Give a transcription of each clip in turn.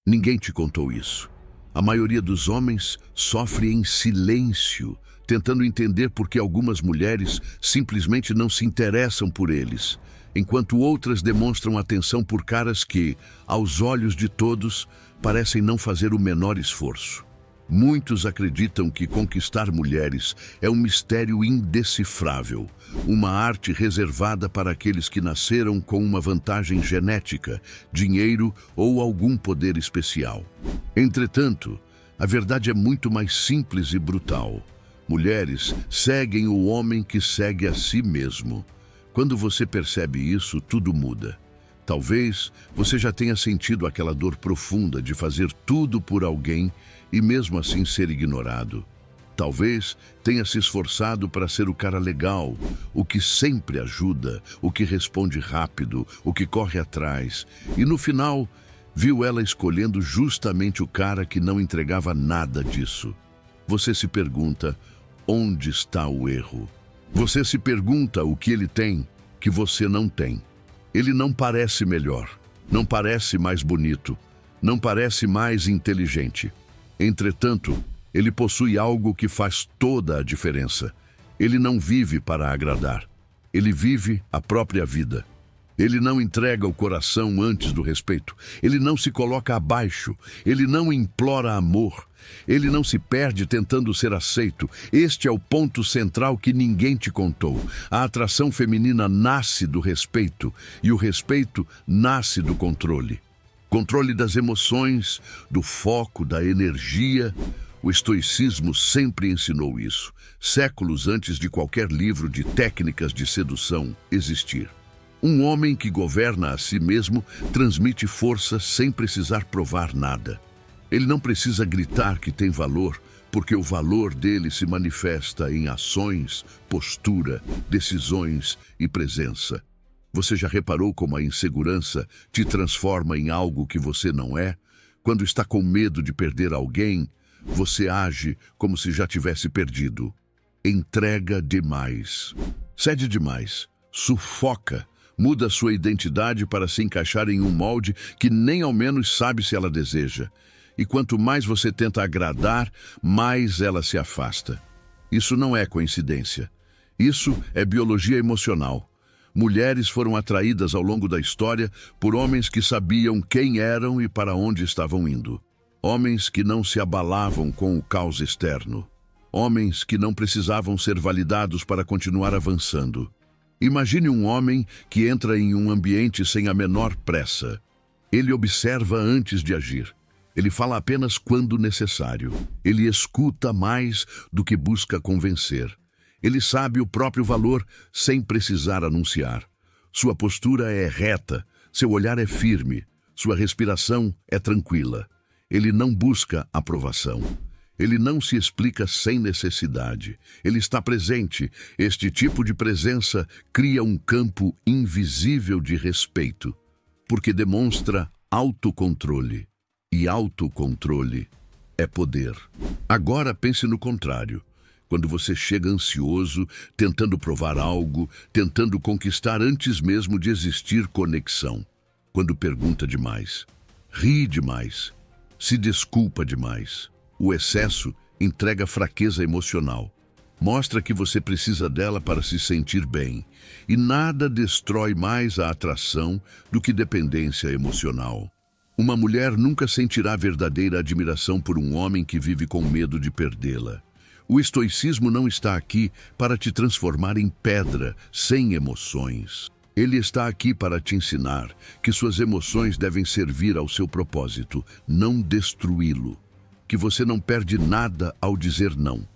Ninguém te contou isso. A maioria dos homens sofre em silêncio, tentando entender por que algumas mulheres simplesmente não se interessam por eles, enquanto outras demonstram atenção por caras que, aos olhos de todos, parecem não fazer o menor esforço. Muitos acreditam que conquistar mulheres é um mistério indecifrável, uma arte reservada para aqueles que nasceram com uma vantagem genética, dinheiro ou algum poder especial. Entretanto, a verdade é muito mais simples e brutal. Mulheres seguem o homem que segue a si mesmo. Quando você percebe isso, tudo muda. Talvez você já tenha sentido aquela dor profunda de fazer tudo por alguém e mesmo assim ser ignorado. Talvez tenha se esforçado para ser o cara legal, o que sempre ajuda, o que responde rápido, o que corre atrás. E no final, viu ela escolhendo justamente o cara que não entregava nada disso. Você se pergunta, onde está o erro? Você se pergunta o que ele tem que você não tem. Ele não parece melhor, não parece mais bonito, não parece mais inteligente. Entretanto, ele possui algo que faz toda a diferença. Ele não vive para agradar. Ele vive a própria vida. Ele não entrega o coração antes do respeito. Ele não se coloca abaixo. Ele não implora amor. Ele não se perde tentando ser aceito. Este é o ponto central que ninguém te contou. A atração feminina nasce do respeito e o respeito nasce do controle. Controle das emoções, do foco, da energia. O estoicismo sempre ensinou isso, séculos antes de qualquer livro de técnicas de sedução existir. Um homem que governa a si mesmo transmite força sem precisar provar nada. Ele não precisa gritar que tem valor, porque o valor dele se manifesta em ações, postura, decisões e presença. Você já reparou como a insegurança te transforma em algo que você não é? Quando está com medo de perder alguém, você age como se já tivesse perdido. Entrega demais. Cede demais. Sufoca. Muda sua identidade para se encaixar em um molde que nem ao menos sabe se ela deseja. E quanto mais você tenta agradar, mais ela se afasta. Isso não é coincidência. Isso é biologia emocional. Mulheres foram atraídas ao longo da história por homens que sabiam quem eram e para onde estavam indo. Homens que não se abalavam com o caos externo. Homens que não precisavam ser validados para continuar avançando. Imagine um homem que entra em um ambiente sem a menor pressa. Ele observa antes de agir. Ele fala apenas quando necessário. Ele escuta mais do que busca convencer. Ele sabe o próprio valor sem precisar anunciar. Sua postura é reta, seu olhar é firme, sua respiração é tranquila. Ele não busca aprovação. Ele não se explica sem necessidade. Ele está presente. Este tipo de presença cria um campo invisível de respeito, porque demonstra autocontrole. E autocontrole é poder. Agora pense no contrário. Quando você chega ansioso, tentando provar algo, tentando conquistar antes mesmo de existir conexão. Quando pergunta demais, ri demais, se desculpa demais. O excesso entrega fraqueza emocional. Mostra que você precisa dela para se sentir bem. E nada destrói mais a atração do que dependência emocional. Uma mulher nunca sentirá verdadeira admiração por um homem que vive com medo de perdê-la. O estoicismo não está aqui para te transformar em pedra, sem emoções. Ele está aqui para te ensinar que suas emoções devem servir ao seu propósito, não destruí-lo. Que você não perde nada ao dizer não.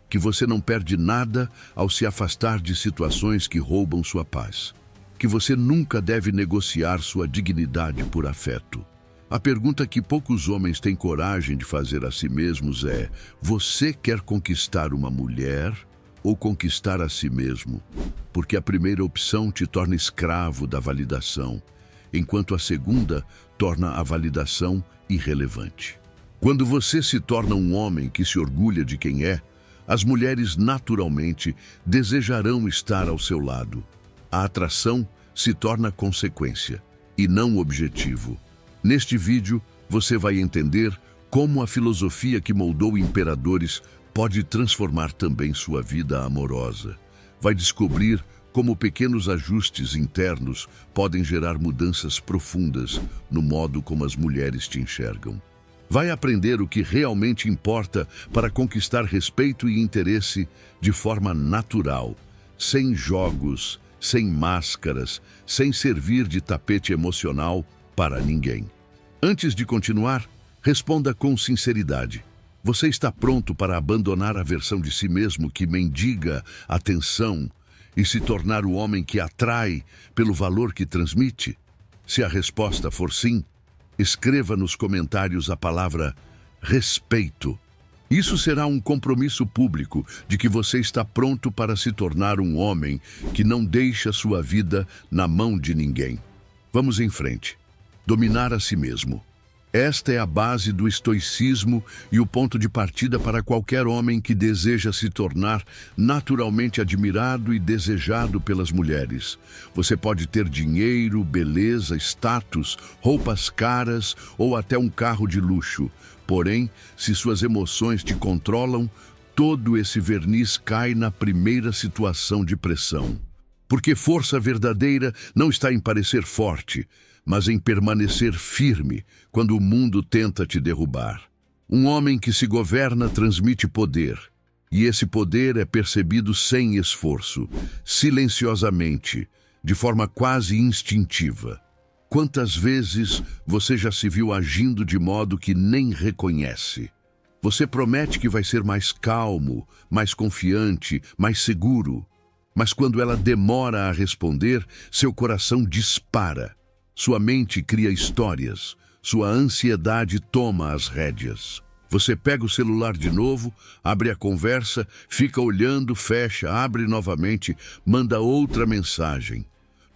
Que você não perde nada ao se afastar de situações que roubam sua paz. Que você nunca deve negociar sua dignidade por afeto. A pergunta que poucos homens têm coragem de fazer a si mesmos é: você quer conquistar uma mulher ou conquistar a si mesmo? Porque a primeira opção te torna escravo da validação, enquanto a segunda torna a validação irrelevante. Quando você se torna um homem que se orgulha de quem é, as mulheres naturalmente desejarão estar ao seu lado. A atração se torna consequência e não objetivo. Neste vídeo, você vai entender como a filosofia que moldou imperadores pode transformar também sua vida amorosa. Vai descobrir como pequenos ajustes internos podem gerar mudanças profundas no modo como as mulheres te enxergam. Vai aprender o que realmente importa para conquistar respeito e interesse de forma natural, sem jogos, sem máscaras, sem servir de tapete emocional para ninguém. Antes de continuar, responda com sinceridade. Você está pronto para abandonar a versão de si mesmo que mendiga atenção e se tornar o homem que atrai pelo valor que transmite? Se a resposta for sim, escreva nos comentários a palavra respeito. Isso será um compromisso público de que você está pronto para se tornar um homem que não deixa sua vida na mão de ninguém. Vamos em frente. Dominar a si mesmo. Esta é a base do estoicismo e o ponto de partida para qualquer homem que deseja se tornar naturalmente admirado e desejado pelas mulheres. Você pode ter dinheiro, beleza, status, roupas caras ou até um carro de luxo. Porém, se suas emoções te controlam, todo esse verniz cai na primeira situação de pressão. Porque força verdadeira não está em parecer forte, mas em permanecer firme quando o mundo tenta te derrubar. Um homem que se governa transmite poder, e esse poder é percebido sem esforço, silenciosamente, de forma quase instintiva. Quantas vezes você já se viu agindo de modo que nem reconhece? Você promete que vai ser mais calmo, mais confiante, mais seguro, mas quando ela demora a responder, seu coração dispara. Sua mente cria histórias, sua ansiedade toma as rédeas. Você pega o celular de novo, abre a conversa, fica olhando, fecha, abre novamente, manda outra mensagem.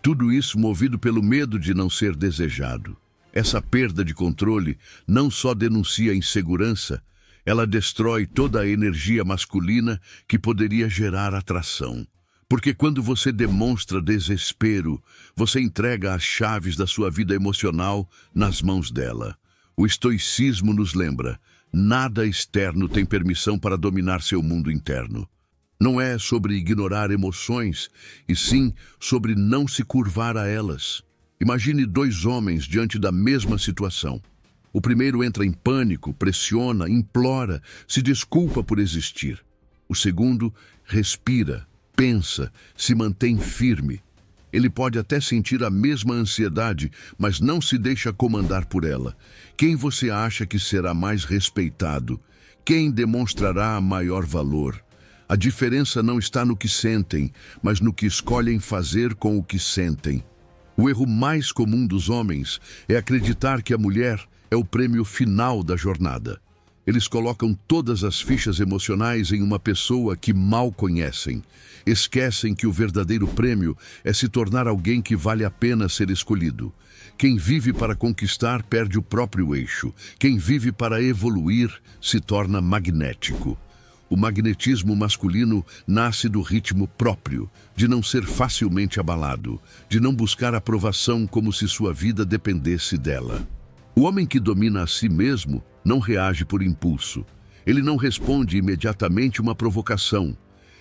Tudo isso movido pelo medo de não ser desejado. Essa perda de controle não só denuncia insegurança, ela destrói toda a energia masculina que poderia gerar atração. Porque quando você demonstra desespero, você entrega as chaves da sua vida emocional nas mãos dela. O estoicismo nos lembra, nada externo tem permissão para dominar seu mundo interno. Não é sobre ignorar emoções, e sim sobre não se curvar a elas. Imagine dois homens diante da mesma situação. O primeiro entra em pânico, pressiona, implora, se desculpa por existir. O segundo respira, pensa, se mantém firme. Ele pode até sentir a mesma ansiedade, mas não se deixa comandar por ela. Quem você acha que será mais respeitado? Quem demonstrará maior valor? A diferença não está no que sentem, mas no que escolhem fazer com o que sentem. O erro mais comum dos homens é acreditar que a mulher é o prêmio final da jornada. Eles colocam todas as fichas emocionais em uma pessoa que mal conhecem. Esquecem que o verdadeiro prêmio é se tornar alguém que vale a pena ser escolhido. Quem vive para conquistar perde o próprio eixo. Quem vive para evoluir se torna magnético. O magnetismo masculino nasce do ritmo próprio, de não ser facilmente abalado, de não buscar aprovação como se sua vida dependesse dela. O homem que domina a si mesmo não reage por impulso. Ele não responde imediatamente uma provocação.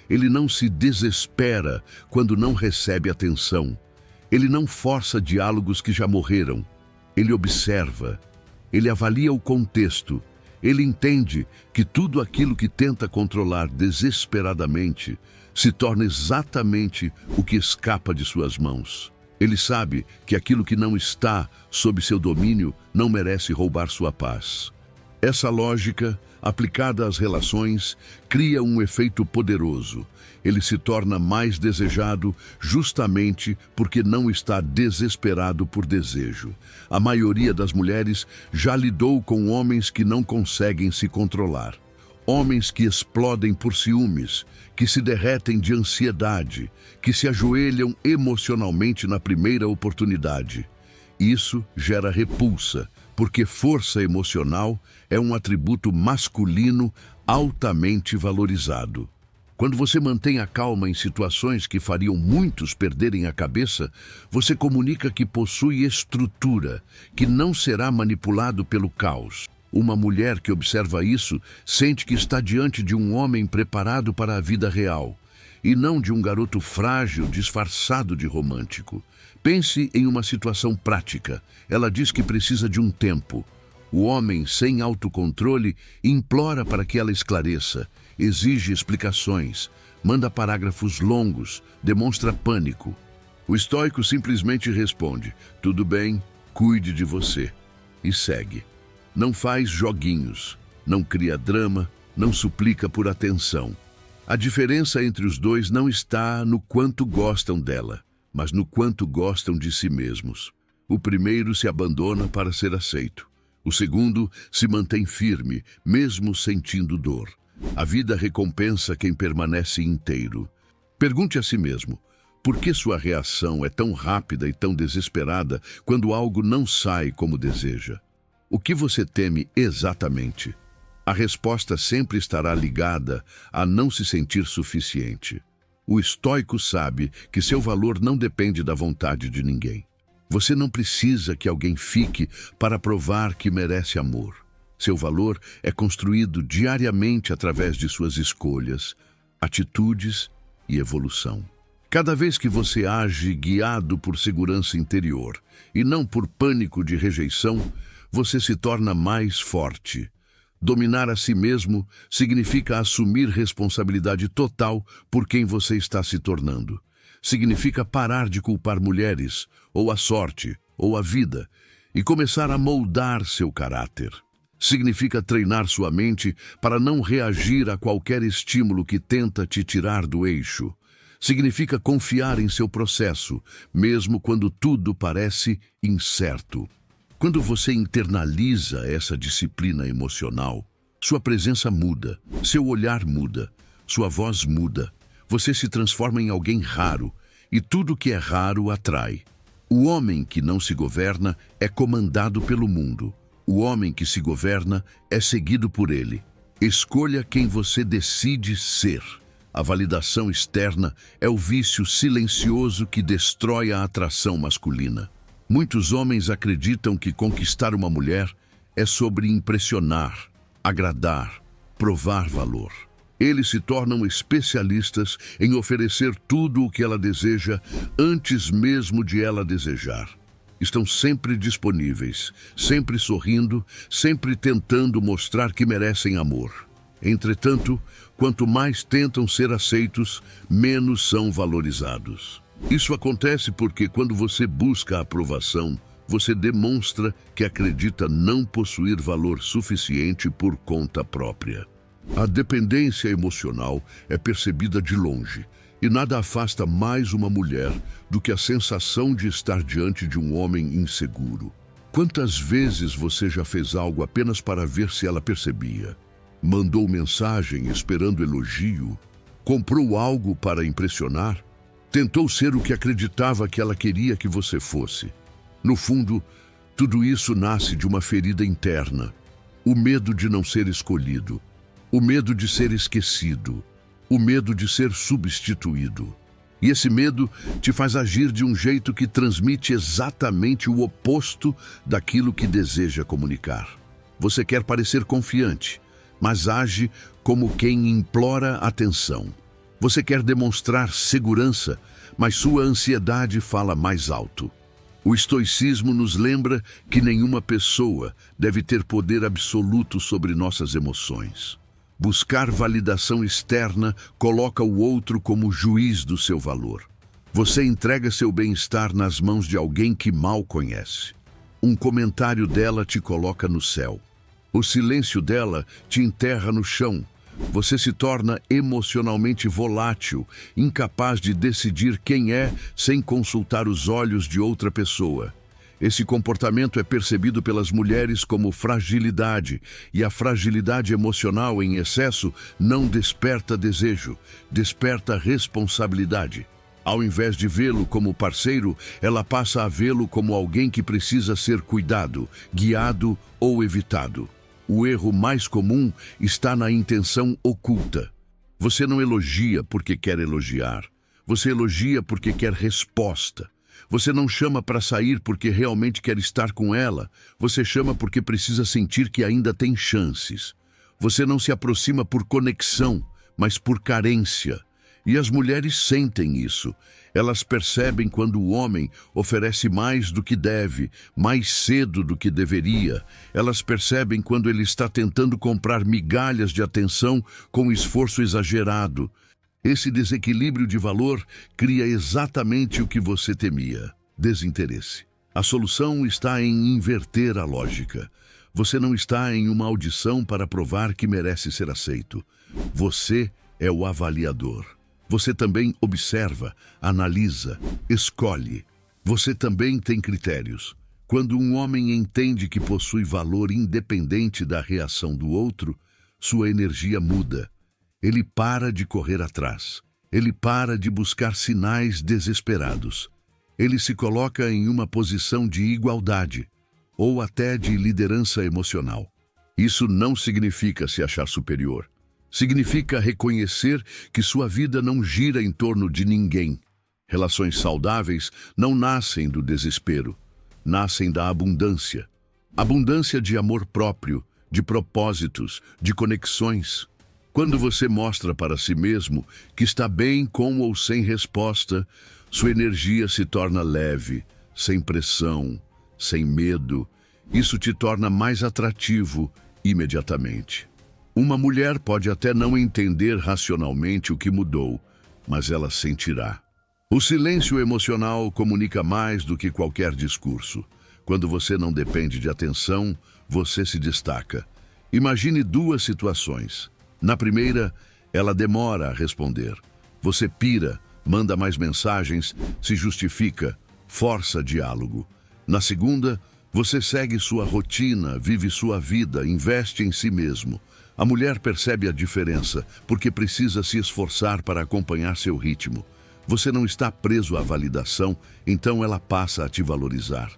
Ele não se desespera quando não recebe atenção. Ele não força diálogos que já morreram. Ele observa. Ele avalia o contexto. Ele entende que tudo aquilo que tenta controlar desesperadamente se torna exatamente o que escapa de suas mãos. Ele sabe que aquilo que não está sob seu domínio não merece roubar sua paz. Essa lógica, aplicada às relações, cria um efeito poderoso. Ele se torna mais desejado justamente porque não está desesperado por desejo. A maioria das mulheres já lidou com homens que não conseguem se controlar. Homens que explodem por ciúmes, que se derretem de ansiedade, que se ajoelham emocionalmente na primeira oportunidade. Isso gera repulsa, porque força emocional é um atributo masculino altamente valorizado. Quando você mantém a calma em situações que fariam muitos perderem a cabeça, você comunica que possui estrutura, que não será manipulado pelo caos. Uma mulher que observa isso sente que está diante de um homem preparado para a vida real, e não de um garoto frágil disfarçado de romântico. Pense em uma situação prática. Ela diz que precisa de um tempo. O homem, sem autocontrole, implora para que ela esclareça, exige explicações, manda parágrafos longos, demonstra pânico. O estoico simplesmente responde: tudo bem, cuide de você, e segue. Não faz joguinhos, não cria drama, não suplica por atenção. A diferença entre os dois não está no quanto gostam dela, mas no quanto gostam de si mesmos. O primeiro se abandona para ser aceito. O segundo se mantém firme, mesmo sentindo dor. A vida recompensa quem permanece inteiro. Pergunte a si mesmo, por que sua reação é tão rápida e tão desesperada quando algo não sai como deseja? O que você teme exatamente? A resposta sempre estará ligada a não se sentir suficiente. O estoico sabe que seu valor não depende da vontade de ninguém. Você não precisa que alguém fique para provar que merece amor. Seu valor é construído diariamente através de suas escolhas, atitudes e evolução. Cada vez que você age guiado por segurança interior e não por pânico de rejeição, você se torna mais forte. Dominar a si mesmo significa assumir responsabilidade total por quem você está se tornando. Significa parar de culpar mulheres, ou a sorte, ou a vida, e começar a moldar seu caráter. Significa treinar sua mente para não reagir a qualquer estímulo que tenta te tirar do eixo. Significa confiar em seu processo, mesmo quando tudo parece incerto. Quando você internaliza essa disciplina emocional, sua presença muda, seu olhar muda, sua voz muda. Você se transforma em alguém raro, e tudo que é raro atrai. O homem que não se governa é comandado pelo mundo. O homem que se governa é seguido por ele. Escolha quem você decide ser. A validação externa é o vício silencioso que destrói a atração masculina. Muitos homens acreditam que conquistar uma mulher é sobre impressionar, agradar, provar valor. Eles se tornam especialistas em oferecer tudo o que ela deseja antes mesmo de ela desejar. Estão sempre disponíveis, sempre sorrindo, sempre tentando mostrar que merecem amor. Entretanto, quanto mais tentam ser aceitos, menos são valorizados. Isso acontece porque quando você busca a aprovação, você demonstra que acredita não possuir valor suficiente por conta própria. A dependência emocional é percebida de longe, e nada afasta mais uma mulher do que a sensação de estar diante de um homem inseguro. Quantas vezes você já fez algo apenas para ver se ela percebia? Mandou mensagem esperando elogio? Comprou algo para impressionar? Tentou ser o que acreditava que ela queria que você fosse? No fundo, tudo isso nasce de uma ferida interna. O medo de não ser escolhido. O medo de ser esquecido. O medo de ser substituído. E esse medo te faz agir de um jeito que transmite exatamente o oposto daquilo que deseja comunicar. Você quer parecer confiante, mas age como quem implora atenção. Você quer demonstrar segurança, mas sua ansiedade fala mais alto. O estoicismo nos lembra que nenhuma pessoa deve ter poder absoluto sobre nossas emoções. Buscar validação externa coloca o outro como juiz do seu valor. Você entrega seu bem-estar nas mãos de alguém que mal conhece. Um comentário dela te coloca no céu. O silêncio dela te enterra no chão. Você se torna emocionalmente volátil, incapaz de decidir quem é sem consultar os olhos de outra pessoa. Esse comportamento é percebido pelas mulheres como fragilidade, e a fragilidade emocional em excesso não desperta desejo, desperta responsabilidade. Ao invés de vê-lo como parceiro, ela passa a vê-lo como alguém que precisa ser cuidado, guiado ou evitado. O erro mais comum está na intenção oculta. Você não elogia porque quer elogiar. Você elogia porque quer resposta. Você não chama para sair porque realmente quer estar com ela. Você chama porque precisa sentir que ainda tem chances. Você não se aproxima por conexão, mas por carência. E as mulheres sentem isso. Elas percebem quando o homem oferece mais do que deve, mais cedo do que deveria. Elas percebem quando ele está tentando comprar migalhas de atenção com esforço exagerado. Esse desequilíbrio de valor cria exatamente o que você temia: desinteresse. A solução está em inverter a lógica. Você não está em uma audição para provar que merece ser aceito. Você é o avaliador. Você também observa, analisa, escolhe. Você também tem critérios. Quando um homem entende que possui valor independente da reação do outro, sua energia muda. Ele para de correr atrás. Ele para de buscar sinais desesperados. Ele se coloca em uma posição de igualdade, ou até de liderança emocional. Isso não significa se achar superior. Significa reconhecer que sua vida não gira em torno de ninguém. Relações saudáveis não nascem do desespero, nascem da abundância. Abundância de amor próprio, de propósitos, de conexões. Quando você mostra para si mesmo que está bem com ou sem resposta, sua energia se torna leve, sem pressão, sem medo. Isso te torna mais atrativo imediatamente. Uma mulher pode até não entender racionalmente o que mudou, mas ela sentirá. O silêncio emocional comunica mais do que qualquer discurso. Quando você não depende de atenção, você se destaca. Imagine duas situações. Na primeira, ela demora a responder. Você pira, manda mais mensagens, se justifica, força diálogo. Na segunda, você segue sua rotina, vive sua vida, investe em si mesmo. A mulher percebe a diferença, porque precisa se esforçar para acompanhar seu ritmo. Você não está preso à validação, então ela passa a te valorizar.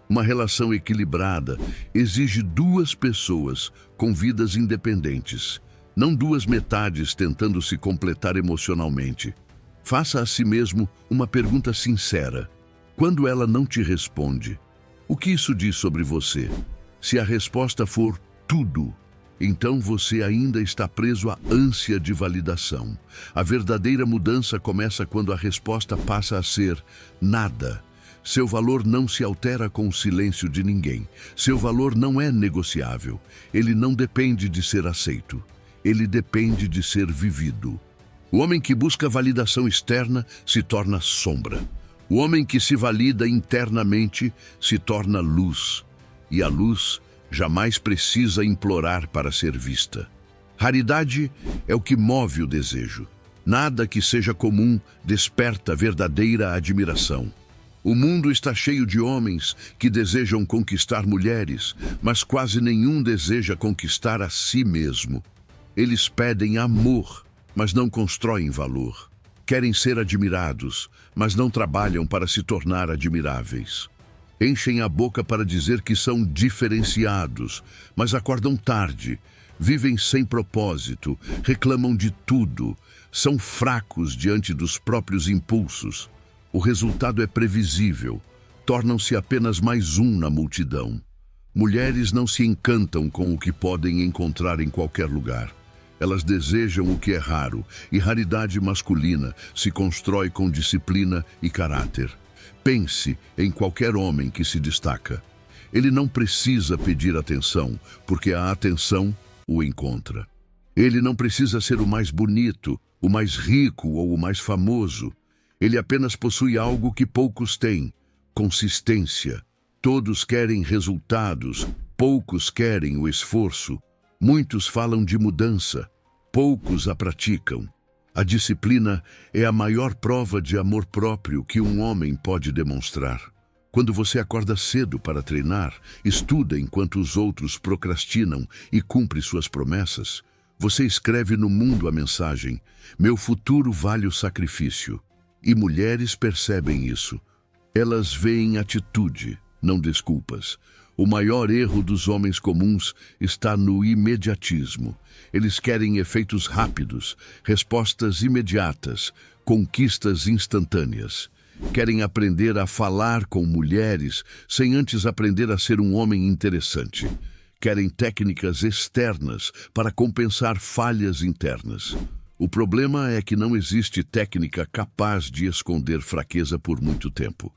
Uma relação equilibrada exige duas pessoas com vidas independentes, não duas metades tentando se completar emocionalmente. Faça a si mesmo uma pergunta sincera. Quando ela não te responde, o que isso diz sobre você? Se a resposta for tudo, então você ainda está preso à ânsia de validação. A verdadeira mudança começa quando a resposta passa a ser nada. Seu valor não se altera com o silêncio de ninguém. Seu valor não é negociável. Ele não depende de ser aceito. Ele depende de ser vivido. O homem que busca validação externa se torna sombra. O homem que se valida internamente se torna luz. E a luz jamais precisa implorar para ser vista. Raridade é o que move o desejo. Nada que seja comum desperta verdadeira admiração. O mundo está cheio de homens que desejam conquistar mulheres, mas quase nenhum deseja conquistar a si mesmo. Eles pedem amor, mas não constroem valor. Querem ser admirados, mas não trabalham para se tornar admiráveis. Enchem a boca para dizer que são diferenciados, mas acordam tarde, vivem sem propósito, reclamam de tudo, são fracos diante dos próprios impulsos. O resultado é previsível, tornam-se apenas mais um na multidão. Mulheres não se encantam com o que podem encontrar em qualquer lugar. Elas desejam o que é raro, e raridade masculina se constrói com disciplina e caráter. Pense em qualquer homem que se destaca. Ele não precisa pedir atenção, porque a atenção o encontra. Ele não precisa ser o mais bonito, o mais rico ou o mais famoso. Ele apenas possui algo que poucos têm: consistência. Todos querem resultados, poucos querem o esforço. Muitos falam de mudança, poucos a praticam. A disciplina é a maior prova de amor próprio que um homem pode demonstrar. Quando você acorda cedo para treinar, estuda enquanto os outros procrastinam e cumpre suas promessas, você escreve no mundo a mensagem: meu futuro vale o sacrifício. E mulheres percebem isso. Elas veem atitude, não desculpas. O maior erro dos homens comuns está no imediatismo. Eles querem efeitos rápidos, respostas imediatas, conquistas instantâneas. Querem aprender a falar com mulheres sem antes aprender a ser um homem interessante. Querem técnicas externas para compensar falhas internas. O problema é que não existe técnica capaz de esconder fraqueza por muito tempo.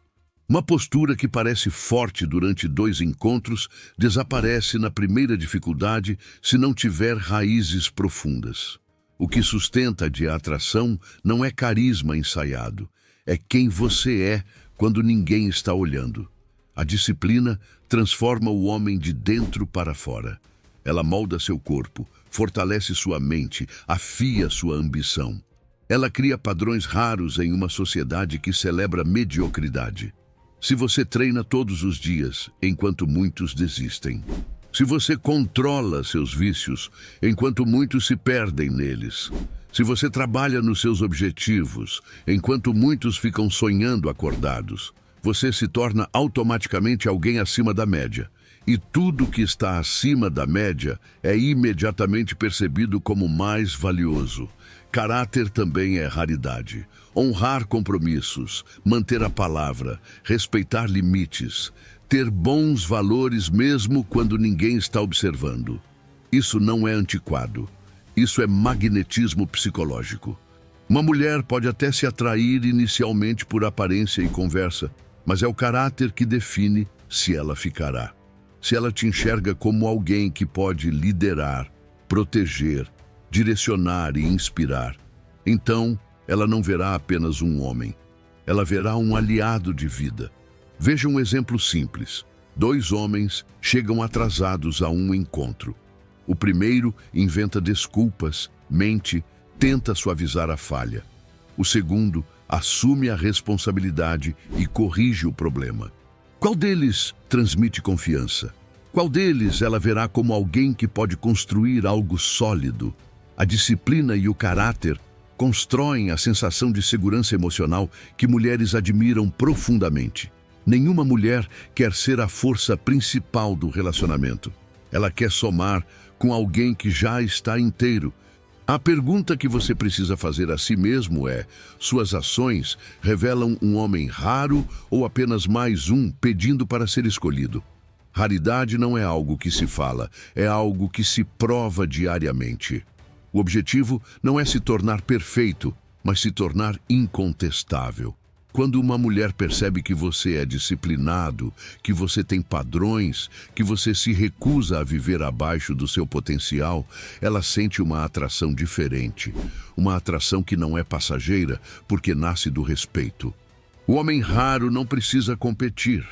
Uma postura que parece forte durante 2 encontros desaparece na primeira dificuldade se não tiver raízes profundas. O que sustenta a atração não é carisma ensaiado, é quem você é quando ninguém está olhando. A disciplina transforma o homem de dentro para fora. Ela molda seu corpo, fortalece sua mente, afia sua ambição. Ela cria padrões raros em uma sociedade que celebra mediocridade. Se você treina todos os dias, enquanto muitos desistem. Se você controla seus vícios, enquanto muitos se perdem neles. Se você trabalha nos seus objetivos, enquanto muitos ficam sonhando acordados. Você se torna automaticamente alguém acima da média. E tudo que está acima da média é imediatamente percebido como mais valioso. Caráter também é raridade. Honrar compromissos, manter a palavra, respeitar limites, ter bons valores mesmo quando ninguém está observando. Isso não é antiquado. Isso é magnetismo psicológico. Uma mulher pode até se atrair inicialmente por aparência e conversa, mas é o caráter que define se ela ficará. Se ela te enxerga como alguém que pode liderar, proteger, direcionar e inspirar, então ela não verá apenas um homem. Ela verá um aliado de vida. Veja um exemplo simples. 2 homens chegam atrasados a um encontro. O primeiro inventa desculpas, mente, tenta suavizar a falha. O segundo assume a responsabilidade e corrige o problema. Qual deles transmite confiança? Qual deles ela verá como alguém que pode construir algo sólido? A disciplina e o caráter constroem a sensação de segurança emocional que mulheres admiram profundamente. Nenhuma mulher quer ser a força principal do relacionamento. Ela quer somar com alguém que já está inteiro. A pergunta que você precisa fazer a si mesmo é: suas ações revelam um homem raro ou apenas mais um pedindo para ser escolhido? Raridade não é algo que se fala, é algo que se prova diariamente. O objetivo não é se tornar perfeito, mas se tornar incontestável. Quando uma mulher percebe que você é disciplinado, que você tem padrões, que você se recusa a viver abaixo do seu potencial, ela sente uma atração diferente. Uma atração que não é passageira, porque nasce do respeito. O homem raro não precisa competir.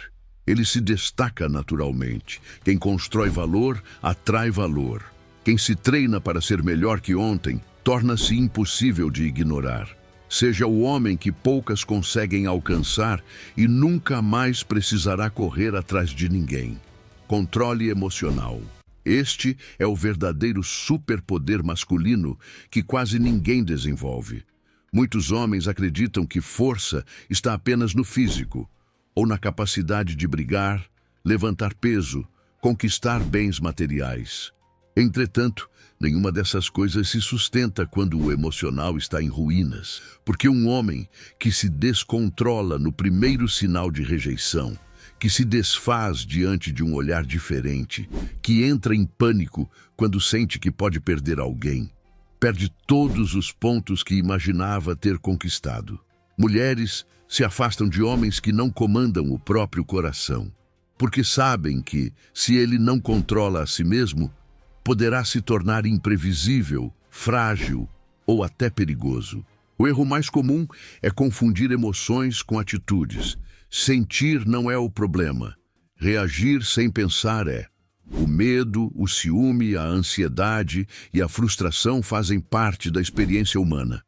Ele se destaca naturalmente. Quem constrói valor, atrai valor. Quem se treina para ser melhor que ontem, torna-se impossível de ignorar. Seja o homem que poucas conseguem alcançar e nunca mais precisará correr atrás de ninguém. Controle emocional. Este é o verdadeiro superpoder masculino que quase ninguém desenvolve. Muitos homens acreditam que força está apenas no físico, ou na capacidade de brigar, levantar peso, conquistar bens materiais. Entretanto, nenhuma dessas coisas se sustenta quando o emocional está em ruínas, porque um homem que se descontrola no primeiro sinal de rejeição, que se desfaz diante de um olhar diferente, que entra em pânico quando sente que pode perder alguém, perde todos os pontos que imaginava ter conquistado. Mulheres se afastam de homens que não comandam o próprio coração, porque sabem que, se ele não controla a si mesmo, poderá se tornar imprevisível, frágil ou até perigoso. O erro mais comum é confundir emoções com atitudes. Sentir não é o problema. Reagir sem pensar é. O medo, o ciúme, a ansiedade e a frustração fazem parte da experiência humana.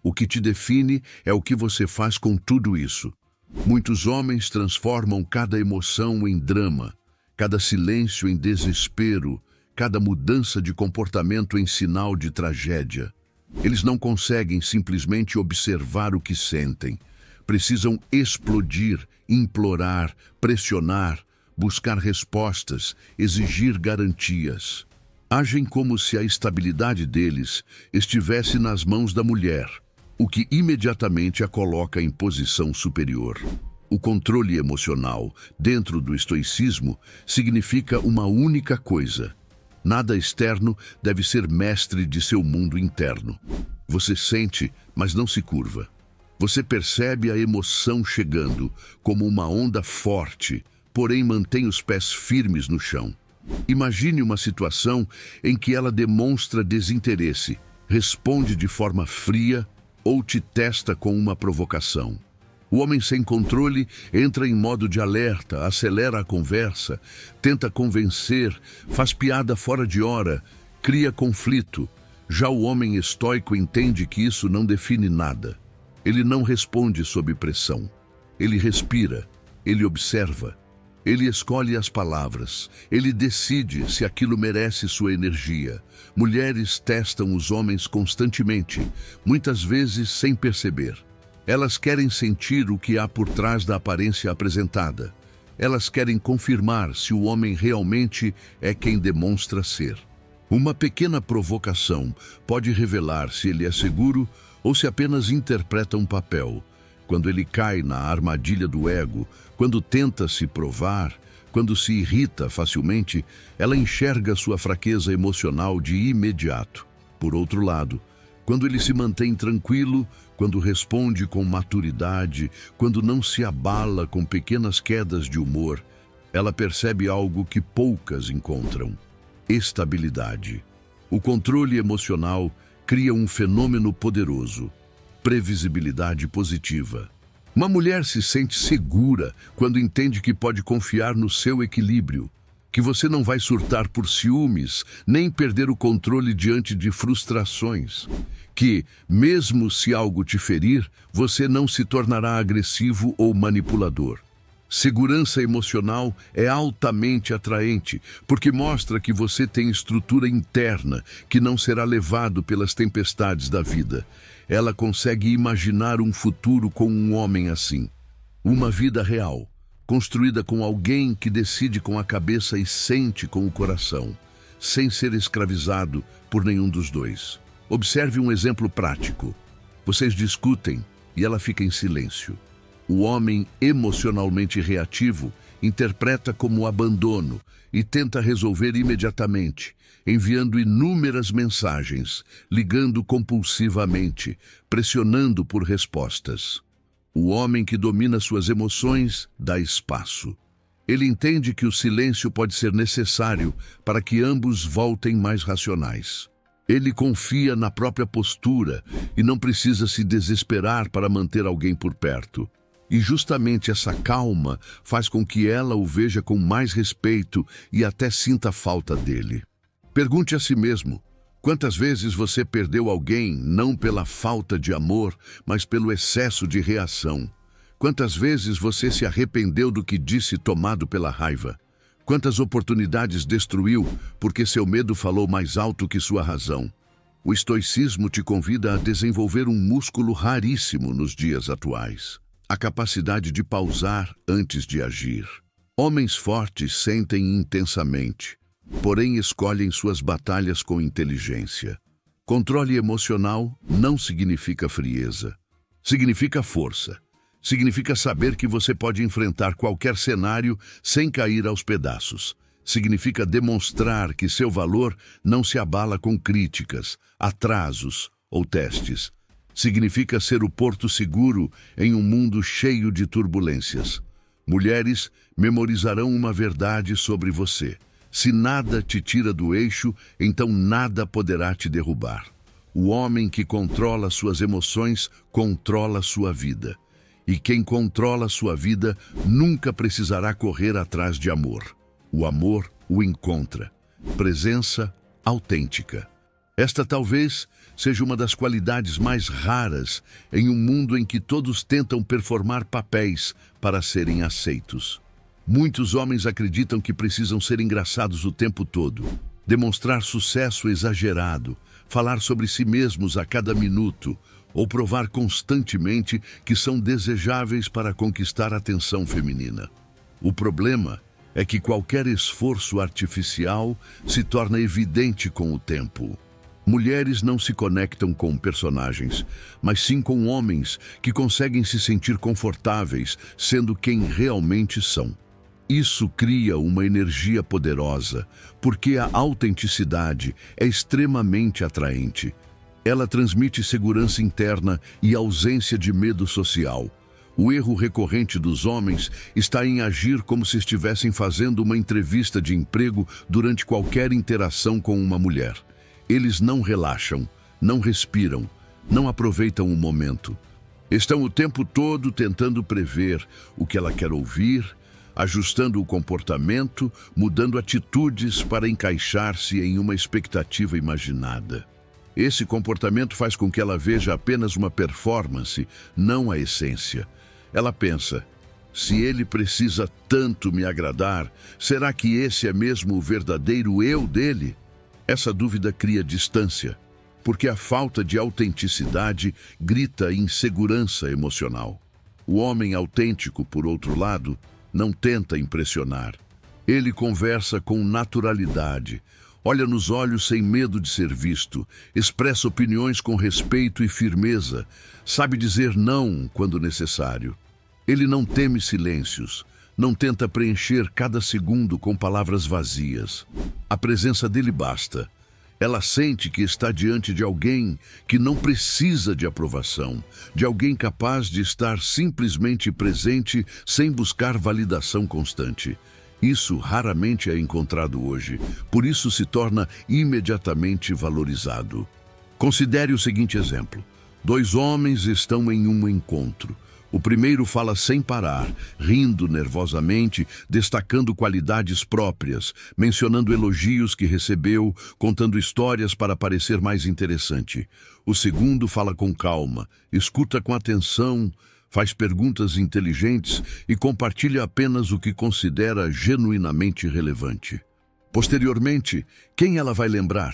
O que te define é o que você faz com tudo isso. Muitos homens transformam cada emoção em drama, cada silêncio em desespero, cada mudança de comportamento em sinal de tragédia. Eles não conseguem simplesmente observar o que sentem. Precisam explodir, implorar, pressionar, buscar respostas, exigir garantias. Agem como se a estabilidade deles estivesse nas mãos da mulher, o que imediatamente a coloca em posição superior. O controle emocional, dentro do estoicismo, significa uma única coisa: nada externo deve ser mestre de seu mundo interno. Você sente, mas não se curva. Você percebe a emoção chegando, como uma onda forte, porém mantém os pés firmes no chão. Imagine uma situação em que ela demonstra desinteresse, responde de forma fria ou te testa com uma provocação. O homem sem controle entra em modo de alerta, acelera a conversa, tenta convencer, faz piada fora de hora, cria conflito. Já o homem estoico entende que isso não define nada. Ele não responde sob pressão. Ele respira, ele observa, ele escolhe as palavras, ele decide se aquilo merece sua energia. Mulheres testam os homens constantemente, muitas vezes sem perceber. Elas querem sentir o que há por trás da aparência apresentada. Elas querem confirmar se o homem realmente é quem demonstra ser. Uma pequena provocação pode revelar se ele é seguro ou se apenas interpreta um papel. Quando ele cai na armadilha do ego, quando tenta se provar, quando se irrita facilmente, ela enxerga sua fraqueza emocional de imediato. Por outro lado, quando ele se mantém tranquilo, quando responde com maturidade, quando não se abala com pequenas quedas de humor, ela percebe algo que poucas encontram: estabilidade. O controle emocional cria um fenômeno poderoso: previsibilidade positiva. Uma mulher se sente segura quando entende que pode confiar no seu equilíbrio, que você não vai surtar por ciúmes, nem perder o controle diante de frustrações, que, mesmo se algo te ferir, você não se tornará agressivo ou manipulador. Segurança emocional é altamente atraente, porque mostra que você tem estrutura interna que não será levado pelas tempestades da vida. Ela consegue imaginar um futuro com um homem assim. Uma vida real, construída com alguém que decide com a cabeça e sente com o coração, sem ser escravizado por nenhum dos dois. Observe um exemplo prático. Vocês discutem e ela fica em silêncio. O homem emocionalmente reativo interpreta como abandono e tenta resolver imediatamente, enviando inúmeras mensagens, ligando compulsivamente, pressionando por respostas. O homem que domina suas emoções dá espaço. Ele entende que o silêncio pode ser necessário para que ambos voltem mais racionais. Ele confia na própria postura e não precisa se desesperar para manter alguém por perto. E justamente essa calma faz com que ela o veja com mais respeito e até sinta falta dele. Pergunte a si mesmo: quantas vezes você perdeu alguém não pela falta de amor, mas pelo excesso de reação? Quantas vezes você se arrependeu do que disse tomado pela raiva? Quantas oportunidades destruiu porque seu medo falou mais alto que sua razão? O estoicismo te convida a desenvolver um músculo raríssimo nos dias atuais: a capacidade de pausar antes de agir. Homens fortes sentem intensamente, porém escolhem suas batalhas com inteligência. Controle emocional não significa frieza. Significa força. Significa saber que você pode enfrentar qualquer cenário sem cair aos pedaços. Significa demonstrar que seu valor não se abala com críticas, atrasos ou testes. Significa ser o porto seguro em um mundo cheio de turbulências. Mulheres memorizarão uma verdade sobre você: se nada te tira do eixo, então nada poderá te derrubar. O homem que controla suas emoções controla sua vida. E quem controla sua vida nunca precisará correr atrás de amor. O amor o encontra. Presença autêntica. Esta talvez seja uma das qualidades mais raras em um mundo em que todos tentam performar papéis para serem aceitos. Muitos homens acreditam que precisam ser engraçados o tempo todo, demonstrar sucesso exagerado, falar sobre si mesmos a cada minuto, ou provar constantemente que são desejáveis para conquistar a atenção feminina. O problema é que qualquer esforço artificial se torna evidente com o tempo. Mulheres não se conectam com personagens, mas sim com homens que conseguem se sentir confortáveis sendo quem realmente são. Isso cria uma energia poderosa, porque a autenticidade é extremamente atraente. Ela transmite segurança interna e ausência de medo social. O erro recorrente dos homens está em agir como se estivessem fazendo uma entrevista de emprego durante qualquer interação com uma mulher. Eles não relaxam, não respiram, não aproveitam o momento. Estão o tempo todo tentando prever o que ela quer ouvir, ajustando o comportamento, mudando atitudes para encaixar-se em uma expectativa imaginada. Esse comportamento faz com que ela veja apenas uma performance, não a essência. Ela pensa, se ele precisa tanto me agradar, será que esse é mesmo o verdadeiro eu dele? Essa dúvida cria distância, porque a falta de autenticidade grita insegurança emocional. O homem autêntico, por outro lado, não tenta impressionar. Ele conversa com naturalidade, olha nos olhos sem medo de ser visto, expressa opiniões com respeito e firmeza, sabe dizer não quando necessário. Ele não teme silêncios, não tenta preencher cada segundo com palavras vazias. A presença dele basta. Ela sente que está diante de alguém que não precisa de aprovação, de alguém capaz de estar simplesmente presente sem buscar validação constante. Isso raramente é encontrado hoje, por isso se torna imediatamente valorizado. Considere o seguinte exemplo. 2 homens estão em um encontro. O primeiro fala sem parar, rindo nervosamente, destacando qualidades próprias, mencionando elogios que recebeu, contando histórias para parecer mais interessante. O segundo fala com calma, escuta com atenção, faz perguntas inteligentes e compartilha apenas o que considera genuinamente relevante. Posteriormente, quem ela vai lembrar?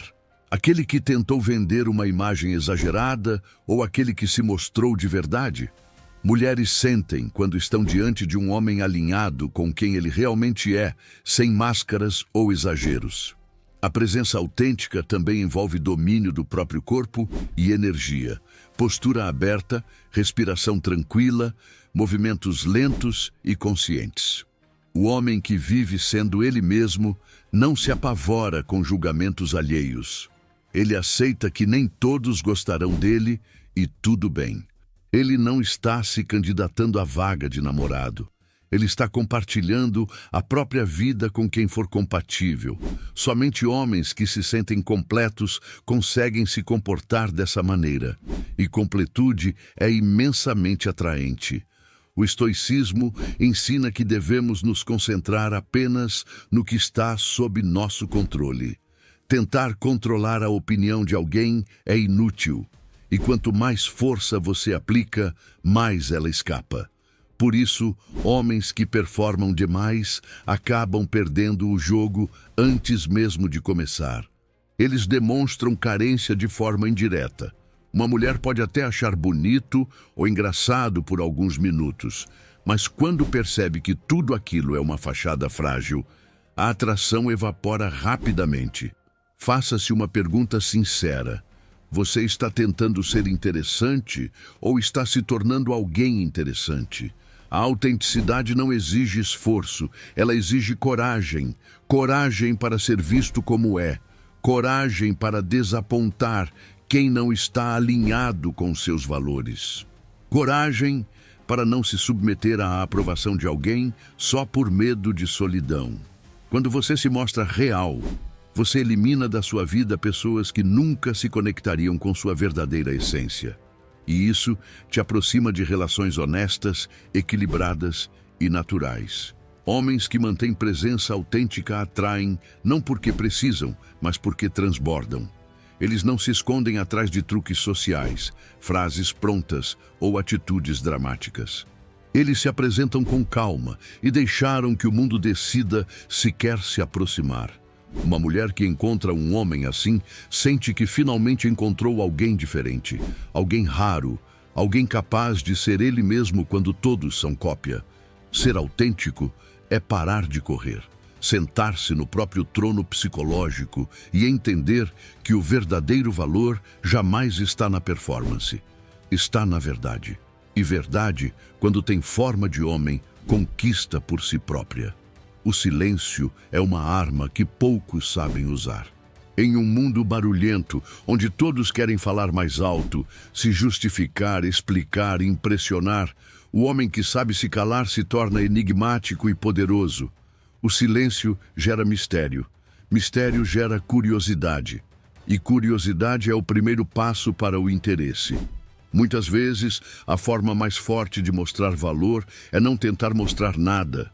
Aquele que tentou vender uma imagem exagerada ou aquele que se mostrou de verdade? Mulheres sentem quando estão diante de um homem alinhado com quem ele realmente é, sem máscaras ou exageros. A presença autêntica também envolve domínio do próprio corpo e energia, postura aberta, respiração tranquila, movimentos lentos e conscientes. O homem que vive sendo ele mesmo não se apavora com julgamentos alheios. Ele aceita que nem todos gostarão dele e tudo bem. Ele não está se candidatando à vaga de namorado. Ele está compartilhando a própria vida com quem for compatível. Somente homens que se sentem completos conseguem se comportar dessa maneira. E completude é imensamente atraente. O estoicismo ensina que devemos nos concentrar apenas no que está sob nosso controle. Tentar controlar a opinião de alguém é inútil. E quanto mais força você aplica, mais ela escapa. Por isso, homens que performam demais acabam perdendo o jogo antes mesmo de começar. Eles demonstram carência de forma indireta. Uma mulher pode até achar bonito ou engraçado por alguns minutos, mas quando percebe que tudo aquilo é uma fachada frágil, a atração evapora rapidamente. Faça-se uma pergunta sincera. Você está tentando ser interessante ou está se tornando alguém interessante? A autenticidade não exige esforço, ela exige coragem. Coragem para ser visto como é. Coragem para desapontar quem não está alinhado com seus valores. Coragem para não se submeter à aprovação de alguém só por medo de solidão. Quando você se mostra real, você elimina da sua vida pessoas que nunca se conectariam com sua verdadeira essência. E isso te aproxima de relações honestas, equilibradas e naturais. Homens que mantêm presença autêntica atraem, não porque precisam, mas porque transbordam. Eles não se escondem atrás de truques sociais, frases prontas ou atitudes dramáticas. Eles se apresentam com calma e deixaram que o mundo decida se quer se aproximar. Uma mulher que encontra um homem assim sente que finalmente encontrou alguém diferente, alguém raro, alguém capaz de ser ele mesmo quando todos são cópia. Ser autêntico é parar de correr, sentar-se no próprio trono psicológico e entender que o verdadeiro valor jamais está na performance, está na verdade. E verdade, quando tem forma de homem, conquista por si própria. O silêncio é uma arma que poucos sabem usar. Em um mundo barulhento, onde todos querem falar mais alto, se justificar, explicar, impressionar, o homem que sabe se calar se torna enigmático e poderoso. O silêncio gera mistério. Mistério gera curiosidade. E curiosidade é o primeiro passo para o interesse. Muitas vezes, a forma mais forte de mostrar valor é não tentar mostrar nada.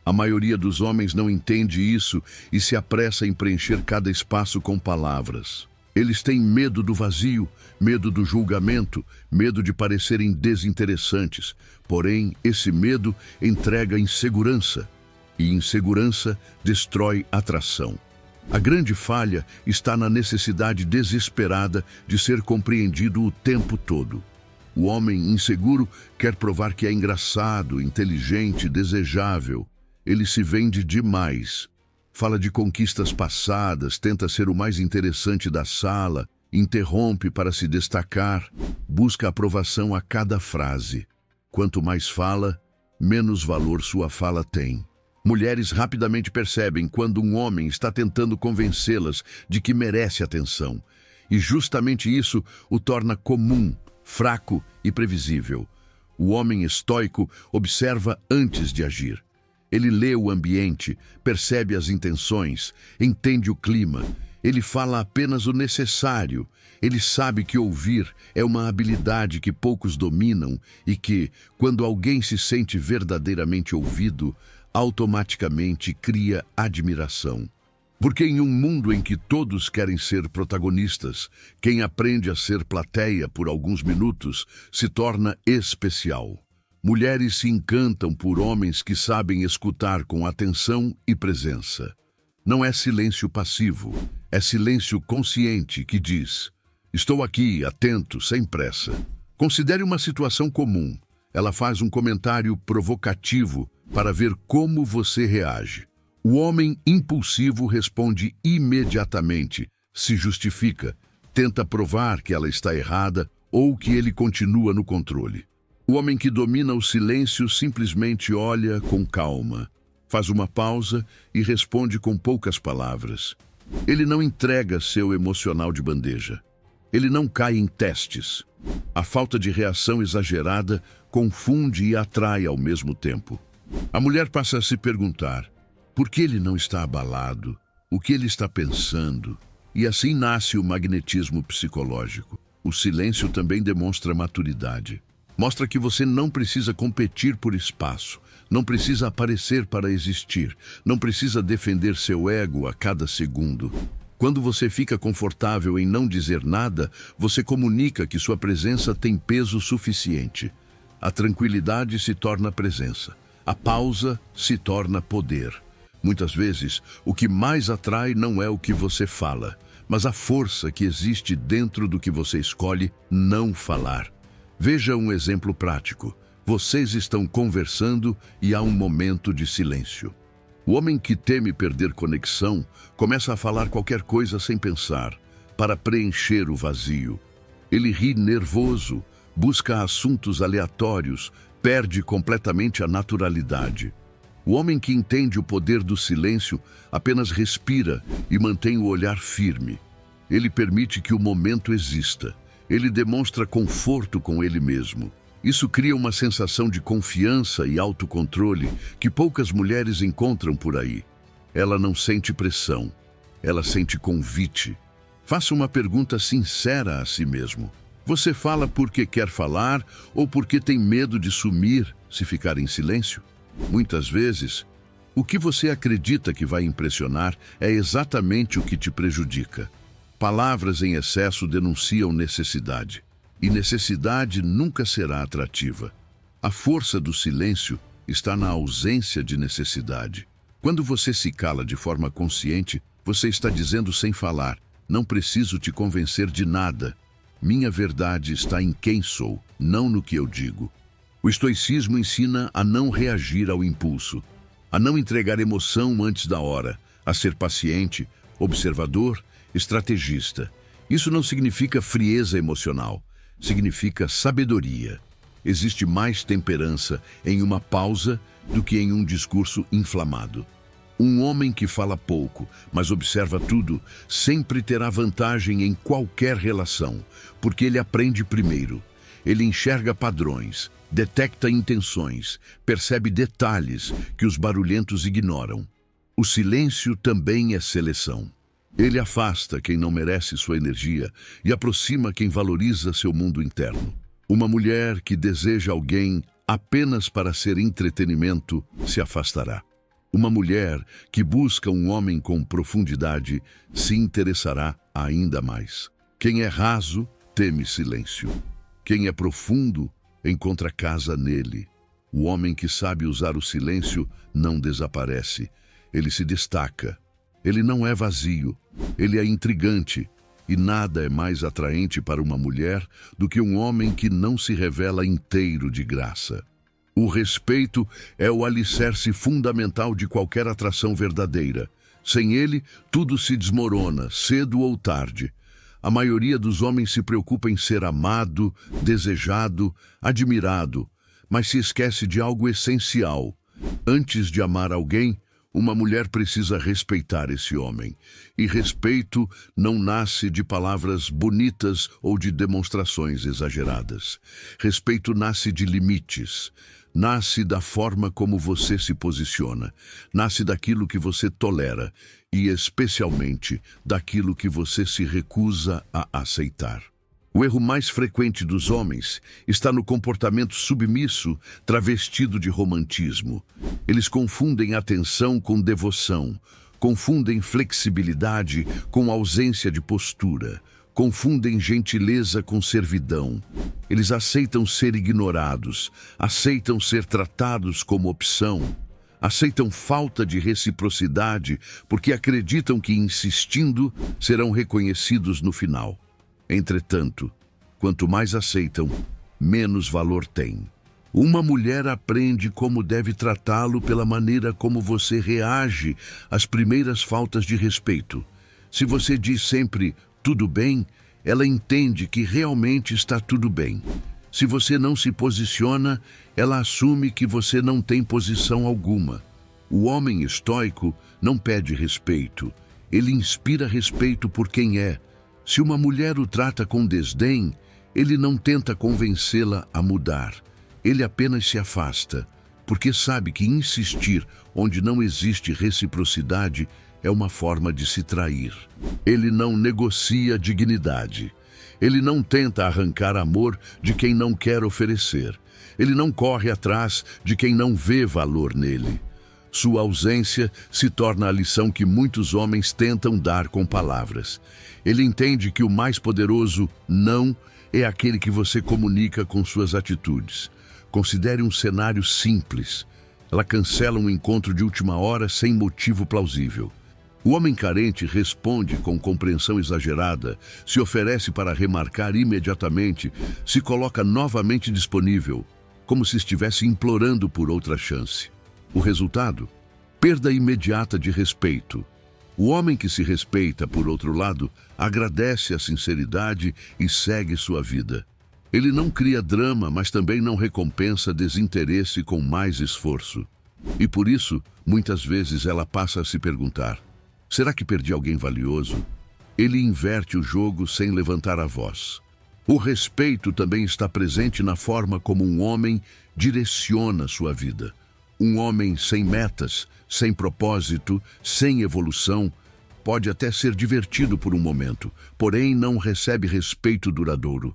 A maioria dos homens não entende isso e se apressa em preencher cada espaço com palavras. Eles têm medo do vazio, medo do julgamento, medo de parecerem desinteressantes. Porém, esse medo entrega insegurança. E insegurança destrói atração. A grande falha está na necessidade desesperada de ser compreendido o tempo todo. O homem inseguro quer provar que é engraçado, inteligente, desejável. Ele se vende demais. Fala de conquistas passadas, tenta ser o mais interessante da sala, interrompe para se destacar, busca aprovação a cada frase. Quanto mais fala, menos valor sua fala tem. Mulheres rapidamente percebem quando um homem está tentando convencê-las de que merece atenção. E justamente isso o torna comum, fraco e previsível. O homem estoico observa antes de agir. Ele lê o ambiente, percebe as intenções, entende o clima. Ele fala apenas o necessário. Ele sabe que ouvir é uma habilidade que poucos dominam e que, quando alguém se sente verdadeiramente ouvido, automaticamente cria admiração. Porque em um mundo em que todos querem ser protagonistas, quem aprende a ser plateia por alguns minutos se torna especial. Mulheres se encantam por homens que sabem escutar com atenção e presença. Não é silêncio passivo, é silêncio consciente que diz: estou aqui, atento, sem pressa. Considere uma situação comum. Ela faz um comentário provocativo para ver como você reage. O homem impulsivo responde imediatamente, se justifica, tenta provar que ela está errada ou que ele continua no controle. O homem que domina o silêncio simplesmente olha com calma, faz uma pausa e responde com poucas palavras. Ele não entrega seu emocional de bandeja. Ele não cai em testes. A falta de reação exagerada confunde e atrai ao mesmo tempo. A mulher passa a se perguntar: por que ele não está abalado? O que ele está pensando? E assim nasce o magnetismo psicológico. O silêncio também demonstra maturidade. Mostra que você não precisa competir por espaço, não precisa aparecer para existir, não precisa defender seu ego a cada segundo. Quando você fica confortável em não dizer nada, você comunica que sua presença tem peso suficiente. A tranquilidade se torna presença. A pausa se torna poder. Muitas vezes, o que mais atrai não é o que você fala, mas a força que existe dentro do que você escolhe não falar. Veja um exemplo prático. Vocês estão conversando e há um momento de silêncio. O homem que teme perder conexão começa a falar qualquer coisa sem pensar, para preencher o vazio. Ele ri nervoso, busca assuntos aleatórios, perde completamente a naturalidade. O homem que entende o poder do silêncio apenas respira e mantém o olhar firme. Ele permite que o momento exista. Ele demonstra conforto com ele mesmo. Isso cria uma sensação de confiança e autocontrole que poucas mulheres encontram por aí. Ela não sente pressão, ela sente convite. Faça uma pergunta sincera a si mesmo. Você fala porque quer falar ou porque tem medo de sumir se ficar em silêncio? Muitas vezes, o que você acredita que vai impressionar é exatamente o que te prejudica. Palavras em excesso denunciam necessidade. E necessidade nunca será atrativa. A força do silêncio está na ausência de necessidade. Quando você se cala de forma consciente, você está dizendo sem falar: não preciso te convencer de nada. Minha verdade está em quem sou, não no que eu digo. O estoicismo ensina a não reagir ao impulso. a não entregar emoção antes da hora, a ser paciente, observador, estrategista. Isso não significa frieza emocional, significa sabedoria. Existe mais temperança em uma pausa do que em um discurso inflamado. Um homem que fala pouco, mas observa tudo, sempre terá vantagem em qualquer relação, porque ele aprende primeiro. Ele enxerga padrões, detecta intenções, percebe detalhes que os barulhentos ignoram. O silêncio também é seleção. Ele afasta quem não merece sua energia e aproxima quem valoriza seu mundo interno. Uma mulher que deseja alguém apenas para ser entretenimento se afastará. Uma mulher que busca um homem com profundidade se interessará ainda mais. Quem é raso teme silêncio. Quem é profundo encontra casa nele. O homem que sabe usar o silêncio não desaparece. Ele se destaca. Ele não é vazio. Ele é intrigante. E nada é mais atraente para uma mulher do que um homem que não se revela inteiro de graça. O respeito é o alicerce fundamental de qualquer atração verdadeira. Sem ele, tudo se desmorona, cedo ou tarde. A maioria dos homens se preocupa em ser amado, desejado, admirado, mas se esquece de algo essencial. Antes de amar alguém, uma mulher precisa respeitar esse homem. E respeito não nasce de palavras bonitas ou de demonstrações exageradas. Respeito nasce de limites. Nasce da forma como você se posiciona. Nasce daquilo que você tolera. E, especialmente, daquilo que você se recusa a aceitar. O erro mais frequente dos homens está no comportamento submisso, travestido de romantismo. Eles confundem atenção com devoção, confundem flexibilidade com ausência de postura, confundem gentileza com servidão. Eles aceitam ser ignorados, aceitam ser tratados como opção, aceitam falta de reciprocidade porque acreditam que, insistindo, serão reconhecidos no final. Entretanto, quanto mais aceitam, menos valor têm. Uma mulher aprende como deve tratá-lo pela maneira como você reage às primeiras faltas de respeito. Se você diz sempre "tudo bem", ela entende que realmente está tudo bem. Se você não se posiciona, ela assume que você não tem posição alguma. O homem estoico não pede respeito. Ele inspira respeito por quem é. Se uma mulher o trata com desdém, ele não tenta convencê-la a mudar. Ele apenas se afasta, porque sabe que insistir onde não existe reciprocidade é uma forma de se trair. Ele não negocia dignidade. Ele não tenta arrancar amor de quem não quer oferecer. Ele não corre atrás de quem não vê valor nele. Sua ausência se torna a lição que muitos homens tentam dar com palavras. Ele entende que o mais poderoso não é aquele que você comunica com suas atitudes. Considere um cenário simples. Ela cancela um encontro de última hora sem motivo plausível. O homem carente responde com compreensão exagerada, se oferece para remarcar imediatamente, se coloca novamente disponível, como se estivesse implorando por outra chance. O resultado? Perda imediata de respeito. O homem que se respeita, por outro lado, agradece a sinceridade e segue sua vida. Ele não cria drama, mas também não recompensa desinteresse com mais esforço. E por isso, muitas vezes ela passa a se perguntar: será que perdi alguém valioso? Ele inverte o jogo sem levantar a voz. O respeito também está presente na forma como um homem direciona sua vida. Um homem sem metas, sem propósito, sem evolução, pode até ser divertido por um momento, porém não recebe respeito duradouro.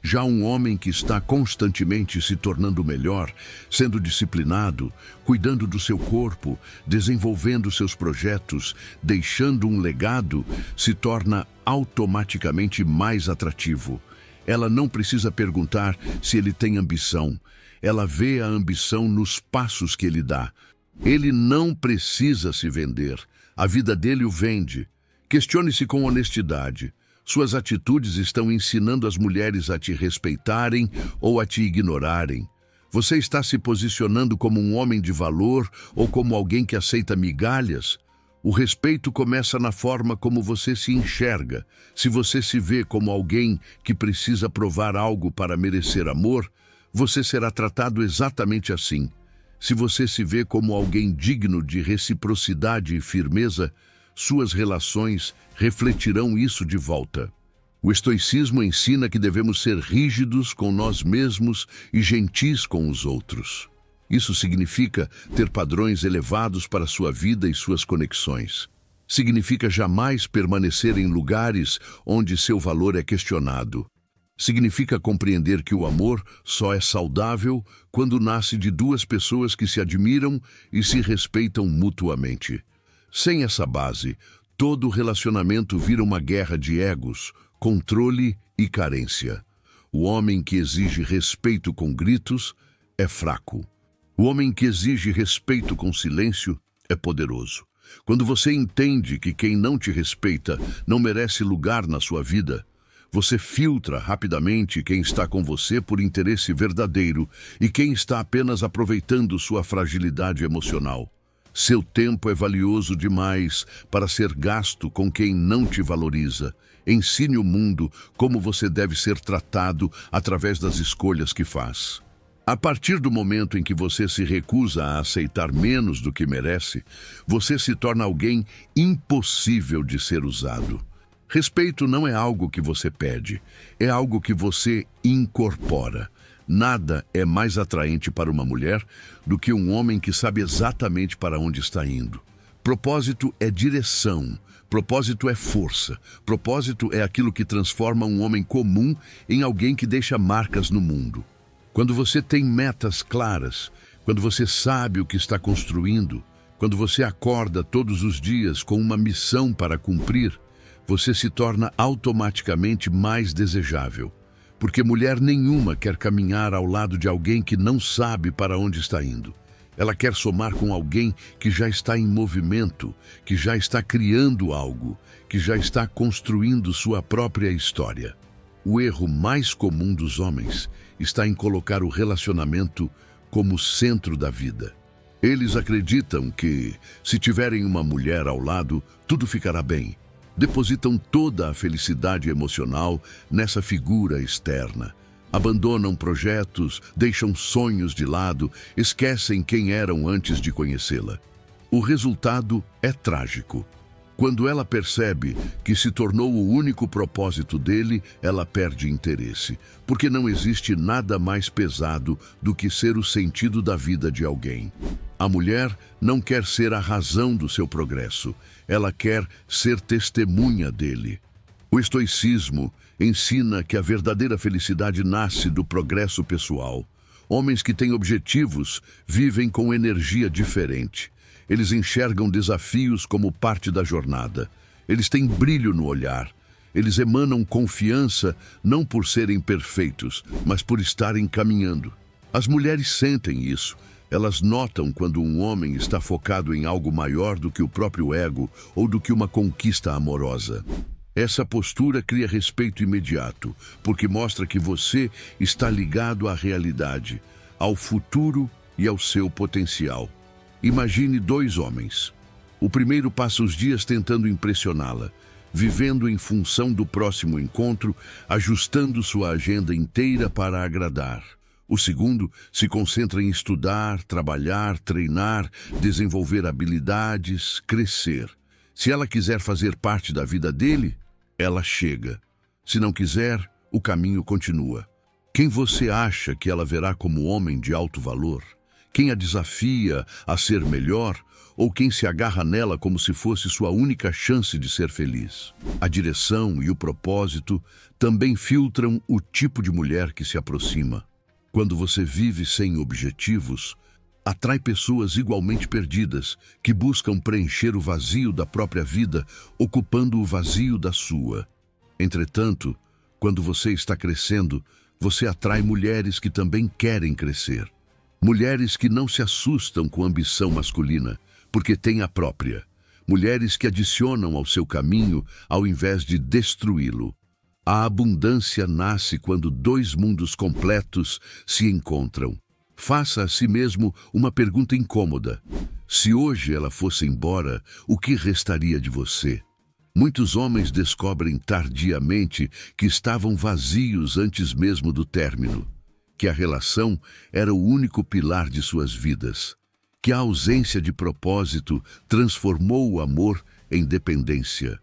Já um homem que está constantemente se tornando melhor, sendo disciplinado, cuidando do seu corpo, desenvolvendo seus projetos, deixando um legado, se torna automaticamente mais atrativo. Ela não precisa perguntar se ele tem ambição. Ela vê a ambição nos passos que ele dá. Ele não precisa se vender. A vida dele o vende. Questione-se com honestidade. Suas atitudes estão ensinando as mulheres a te respeitarem ou a te ignorarem. Você está se posicionando como um homem de valor ou como alguém que aceita migalhas? O respeito começa na forma como você se enxerga. Se você se vê como alguém que precisa provar algo para merecer amor, você será tratado exatamente assim. Se você se vê como alguém digno de reciprocidade e firmeza, suas relações refletirão isso de volta. O estoicismo ensina que devemos ser rígidos com nós mesmos e gentis com os outros. Isso significa ter padrões elevados para sua vida e suas conexões. Significa jamais permanecer em lugares onde seu valor é questionado. Significa compreender que o amor só é saudável quando nasce de duas pessoas que se admiram e se respeitam mutuamente. Sem essa base, todo relacionamento vira uma guerra de egos, controle e carência. O homem que exige respeito com gritos é fraco. O homem que exige respeito com silêncio é poderoso. Quando você entende que quem não te respeita não merece lugar na sua vida, você filtra rapidamente quem está com você por interesse verdadeiro e quem está apenas aproveitando sua fragilidade emocional. Seu tempo é valioso demais para ser gasto com quem não te valoriza. Ensine o mundo como você deve ser tratado através das escolhas que faz. A partir do momento em que você se recusa a aceitar menos do que merece, você se torna alguém impossível de ser usado. Respeito não é algo que você pede, é algo que você incorpora. Nada é mais atraente para uma mulher do que um homem que sabe exatamente para onde está indo. Propósito é direção, propósito é força, propósito é aquilo que transforma um homem comum em alguém que deixa marcas no mundo. Quando você tem metas claras, quando você sabe o que está construindo, quando você acorda todos os dias com uma missão para cumprir, você se torna automaticamente mais desejável. Porque mulher nenhuma quer caminhar ao lado de alguém que não sabe para onde está indo. Ela quer somar com alguém que já está em movimento, que já está criando algo, que já está construindo sua própria história. O erro mais comum dos homens está em colocar o relacionamento como centro da vida. Eles acreditam que, se tiverem uma mulher ao lado, tudo ficará bem. Depositam toda a felicidade emocional nessa figura externa. Abandonam projetos, deixam sonhos de lado, esquecem quem eram antes de conhecê-la. O resultado é trágico. Quando ela percebe que se tornou o único propósito dele, ela perde interesse, porque não existe nada mais pesado do que ser o sentido da vida de alguém. A mulher não quer ser a razão do seu progresso, ela quer ser testemunha dele. O estoicismo ensina que a verdadeira felicidade nasce do progresso pessoal. Homens que têm objetivos vivem com energia diferente. Eles enxergam desafios como parte da jornada. Eles têm brilho no olhar. Eles emanam confiança não por serem perfeitos, mas por estarem caminhando. As mulheres sentem isso. Elas notam quando um homem está focado em algo maior do que o próprio ego ou do que uma conquista amorosa. Essa postura cria respeito imediato, porque mostra que você está ligado à realidade, ao futuro e ao seu potencial. Imagine dois homens. O primeiro passa os dias tentando impressioná-la, vivendo em função do próximo encontro, ajustando sua agenda inteira para agradar. O segundo se concentra em estudar, trabalhar, treinar, desenvolver habilidades, crescer. Se ela quiser fazer parte da vida dele, ela chega. Se não quiser, o caminho continua. Quem você acha que ela verá como homem de alto valor? Quem a desafia a ser melhor ou quem se agarra nela como se fosse sua única chance de ser feliz? A direção e o propósito também filtram o tipo de mulher que se aproxima. Quando você vive sem objetivos, atrai pessoas igualmente perdidas, que buscam preencher o vazio da própria vida, ocupando o vazio da sua. Entretanto, quando você está crescendo, você atrai mulheres que também querem crescer. Mulheres que não se assustam com ambição masculina, porque têm a própria. Mulheres que adicionam ao seu caminho ao invés de destruí-lo. A abundância nasce quando dois mundos completos se encontram. faça a si mesmo uma pergunta incômoda. Se hoje ela fosse embora, o que restaria de você? Muitos homens descobrem tardiamente que estavam vazios antes mesmo do término, que a relação era o único pilar de suas vidas, que a ausência de propósito transformou o amor em dependência.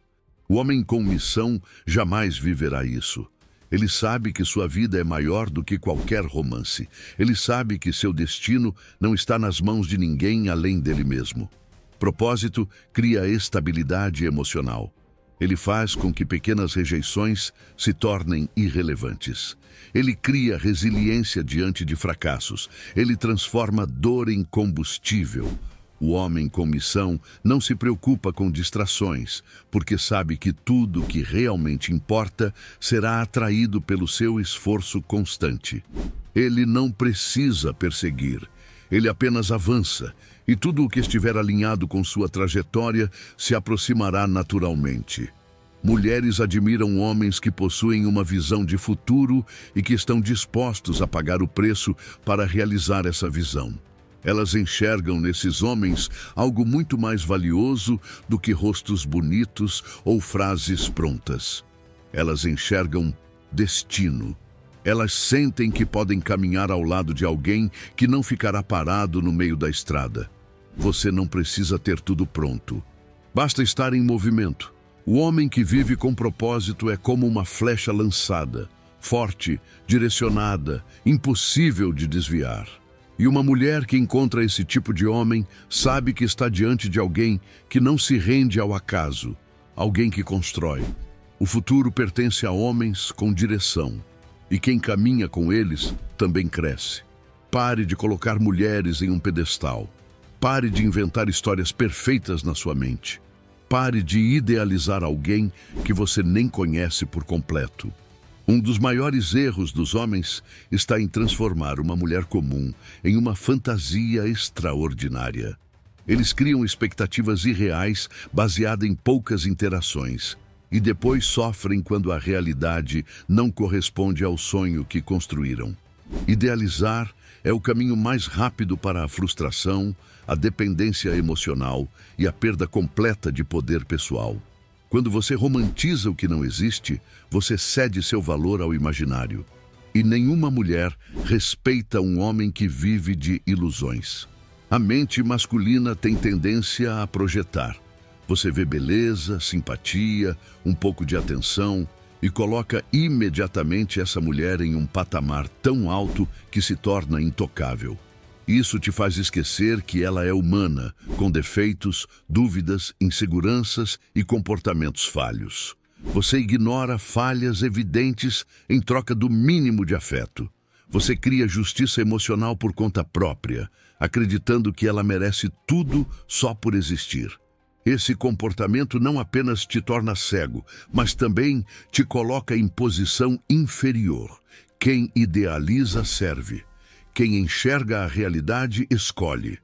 O homem com missão jamais viverá isso. Ele sabe que sua vida é maior do que qualquer romance. Ele sabe que seu destino não está nas mãos de ninguém além dele mesmo. Propósito cria estabilidade emocional. Ele faz com que pequenas rejeições se tornem irrelevantes. Ele cria resiliência diante de fracassos. Ele transforma dor em combustível. O homem com missão não se preocupa com distrações, porque sabe que tudo que realmente importa será atraído pelo seu esforço constante. Ele não precisa perseguir, ele apenas avança, e tudo o que estiver alinhado com sua trajetória se aproximará naturalmente. Mulheres admiram homens que possuem uma visão de futuro e que estão dispostos a pagar o preço para realizar essa visão. Elas enxergam nesses homens algo muito mais valioso do que rostos bonitos ou frases prontas. Elas enxergam destino. Elas sentem que podem caminhar ao lado de alguém que não ficará parado no meio da estrada. Você não precisa ter tudo pronto. Basta estar em movimento. O homem que vive com propósito é como uma flecha lançada, forte, direcionada, impossível de desviar. E uma mulher que encontra esse tipo de homem sabe que está diante de alguém que não se rende ao acaso, alguém que constrói. O futuro pertence a homens com direção, e quem caminha com eles também cresce. Pare de colocar mulheres em um pedestal. Pare de inventar histórias perfeitas na sua mente. Pare de idealizar alguém que você nem conhece por completo. Um dos maiores erros dos homens está em transformar uma mulher comum em uma fantasia extraordinária. Eles criam expectativas irreais baseadas em poucas interações e depois sofrem quando a realidade não corresponde ao sonho que construíram. Idealizar é o caminho mais rápido para a frustração, a dependência emocional e a perda completa de poder pessoal. Quando você romantiza o que não existe, você cede seu valor ao imaginário. E nenhuma mulher respeita um homem que vive de ilusões. A mente masculina tem tendência a projetar. Você vê beleza, simpatia, um pouco de atenção e coloca imediatamente essa mulher em um patamar tão alto que se torna intocável. Isso te faz esquecer que ela é humana, com defeitos, dúvidas, inseguranças e comportamentos falhos. Você ignora falhas evidentes em troca do mínimo de afeto. Você cria justiça emocional por conta própria, acreditando que ela merece tudo só por existir. Esse comportamento não apenas te torna cego, mas também te coloca em posição inferior. Quem idealiza serve. Quem enxerga a realidade, escolhe.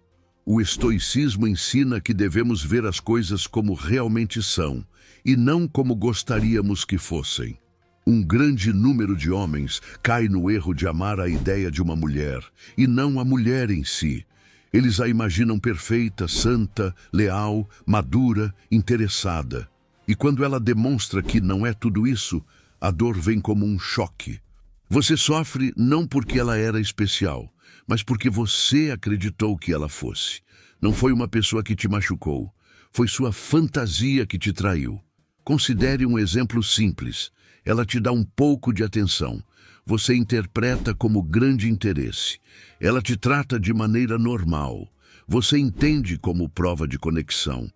O estoicismo ensina que devemos ver as coisas como realmente são, e não como gostaríamos que fossem. Um grande número de homens cai no erro de amar a ideia de uma mulher, e não a mulher em si. Eles a imaginam perfeita, santa, leal, madura, interessada. E quando ela demonstra que não é tudo isso, a dor vem como um choque. Você sofre não porque ela era especial, mas porque você acreditou que ela fosse. Não foi uma pessoa que te machucou, foi sua fantasia que te traiu. Considere um exemplo simples. Ela te dá um pouco de atenção. Você interpreta como grande interesse. Ela te trata de maneira normal. Você entende como prova de conexão.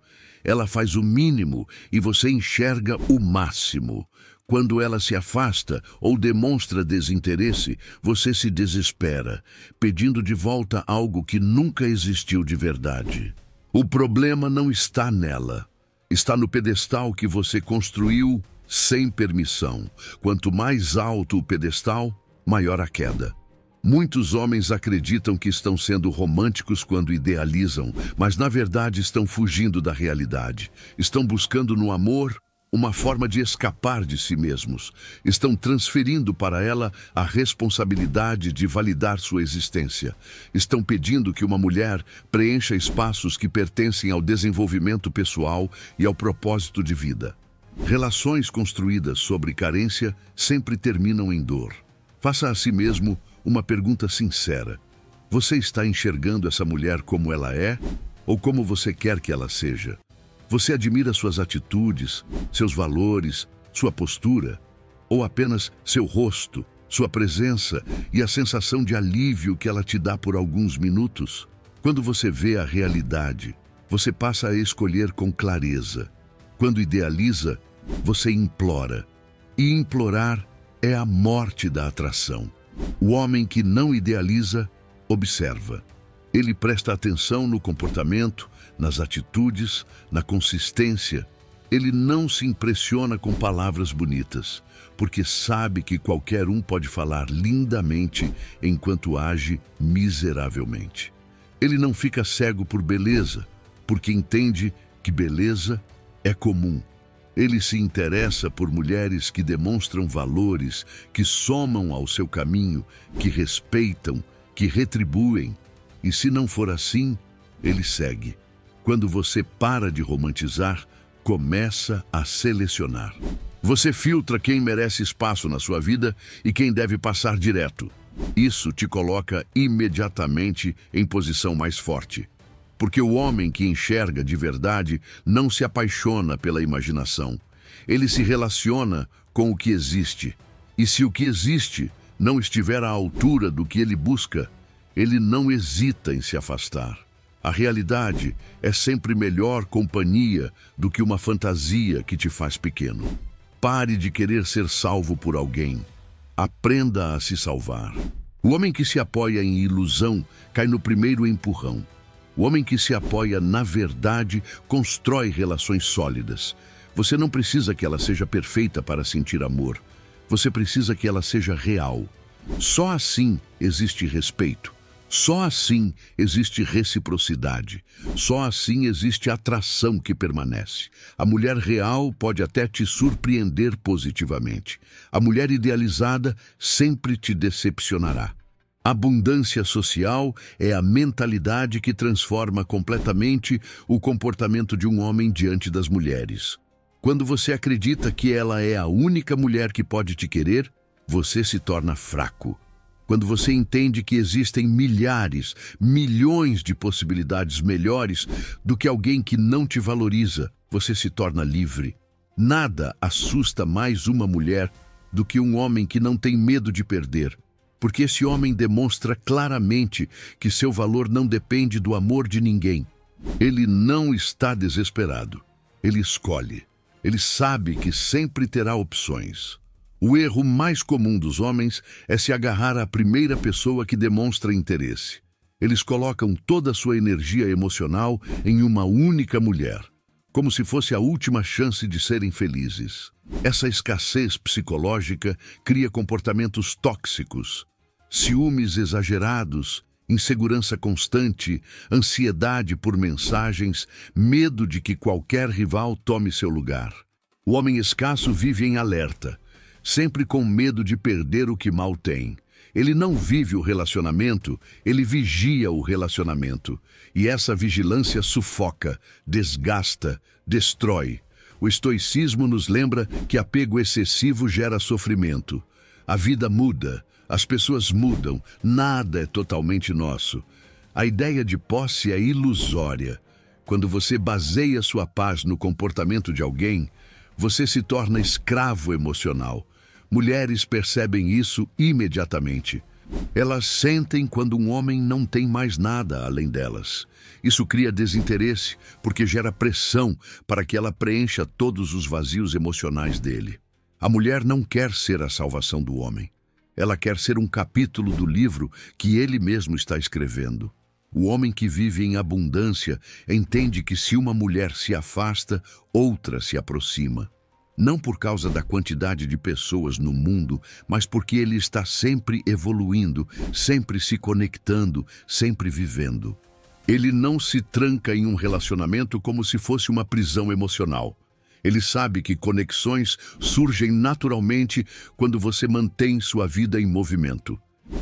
Ela faz o mínimo e você enxerga o máximo. Quando ela se afasta ou demonstra desinteresse, você se desespera, pedindo de volta algo que nunca existiu de verdade. O problema não está nela. Está no pedestal que você construiu sem permissão. Quanto mais alto o pedestal, maior a queda. Muitos homens acreditam que estão sendo românticos quando idealizam, mas na verdade estão fugindo da realidade. Estão buscando no amor uma forma de escapar de si mesmos. Estão transferindo para ela a responsabilidade de validar sua existência. Estão pedindo que uma mulher preencha espaços que pertencem ao desenvolvimento pessoal e ao propósito de vida. Relações construídas sobre carência sempre terminam em dor. Faça a si mesmo uma pergunta sincera. Você está enxergando essa mulher como ela é ou como você quer que ela seja? Você admira suas atitudes, seus valores, sua postura? Ou apenas seu rosto, sua presença e a sensação de alívio que ela te dá por alguns minutos? Quando você vê a realidade, você passa a escolher com clareza. Quando idealiza, você implora. E implorar é a morte da atração. O homem que não idealiza, observa. Ele presta atenção no comportamento, nas atitudes, na consistência. Ele não se impressiona com palavras bonitas, porque sabe que qualquer um pode falar lindamente enquanto age miseravelmente. Ele não fica cego por beleza, porque entende que beleza é comum. Ele se interessa por mulheres que demonstram valores, que somam ao seu caminho, que respeitam, que retribuem. E se não for assim, ele segue. Quando você para de romantizar, começa a selecionar. Você filtra quem merece espaço na sua vida e quem deve passar direto. Isso te coloca imediatamente em posição mais forte. Porque o homem que enxerga de verdade não se apaixona pela imaginação. Ele se relaciona com o que existe. E se o que existe não estiver à altura do que ele busca, ele não hesita em se afastar. A realidade é sempre melhor companhia do que uma fantasia que te faz pequeno. Pare de querer ser salvo por alguém. Aprenda a se salvar. O homem que se apoia em ilusão cai no primeiro empurrão. O homem que se apoia na verdade constrói relações sólidas. Você não precisa que ela seja perfeita para sentir amor. Você precisa que ela seja real. Só assim existe respeito. Só assim existe reciprocidade. Só assim existe atração que permanece. A mulher real pode até te surpreender positivamente. A mulher idealizada sempre te decepcionará. Abundância social é a mentalidade que transforma completamente o comportamento de um homem diante das mulheres. Quando você acredita que ela é a única mulher que pode te querer, você se torna fraco. Quando você entende que existem milhares, milhões de possibilidades melhores do que alguém que não te valoriza, você se torna livre. Nada assusta mais uma mulher do que um homem que não tem medo de perder, porque esse homem demonstra claramente que seu valor não depende do amor de ninguém. Ele não está desesperado. Ele escolhe. Ele sabe que sempre terá opções. O erro mais comum dos homens é se agarrar à primeira pessoa que demonstra interesse. Eles colocam toda a sua energia emocional em uma única mulher, como se fosse a última chance de serem felizes. Essa escassez psicológica cria comportamentos tóxicos, ciúmes exagerados, insegurança constante, ansiedade por mensagens, medo de que qualquer rival tome seu lugar. O homem escasso vive em alerta, sempre com medo de perder o que mal tem. Ele não vive o relacionamento, ele vigia o relacionamento. E essa vigilância sufoca, desgasta, destrói. O estoicismo nos lembra que apego excessivo gera sofrimento. A vida muda, as pessoas mudam, nada é totalmente nosso. A ideia de posse é ilusória. Quando você baseia sua paz no comportamento de alguém, você se torna escravo emocional. Mulheres percebem isso imediatamente. Elas sentem quando um homem não tem mais nada além delas. Isso cria desinteresse, porque gera pressão para que ela preencha todos os vazios emocionais dele. A mulher não quer ser a salvação do homem. Ela quer ser um capítulo do livro que ele mesmo está escrevendo. O homem que vive em abundância entende que se uma mulher se afasta, outra se aproxima. Não por causa da quantidade de pessoas no mundo, mas porque ele está sempre evoluindo, sempre se conectando, sempre vivendo. Ele não se tranca em um relacionamento como se fosse uma prisão emocional. Ele sabe que conexões surgem naturalmente quando você mantém sua vida em movimento.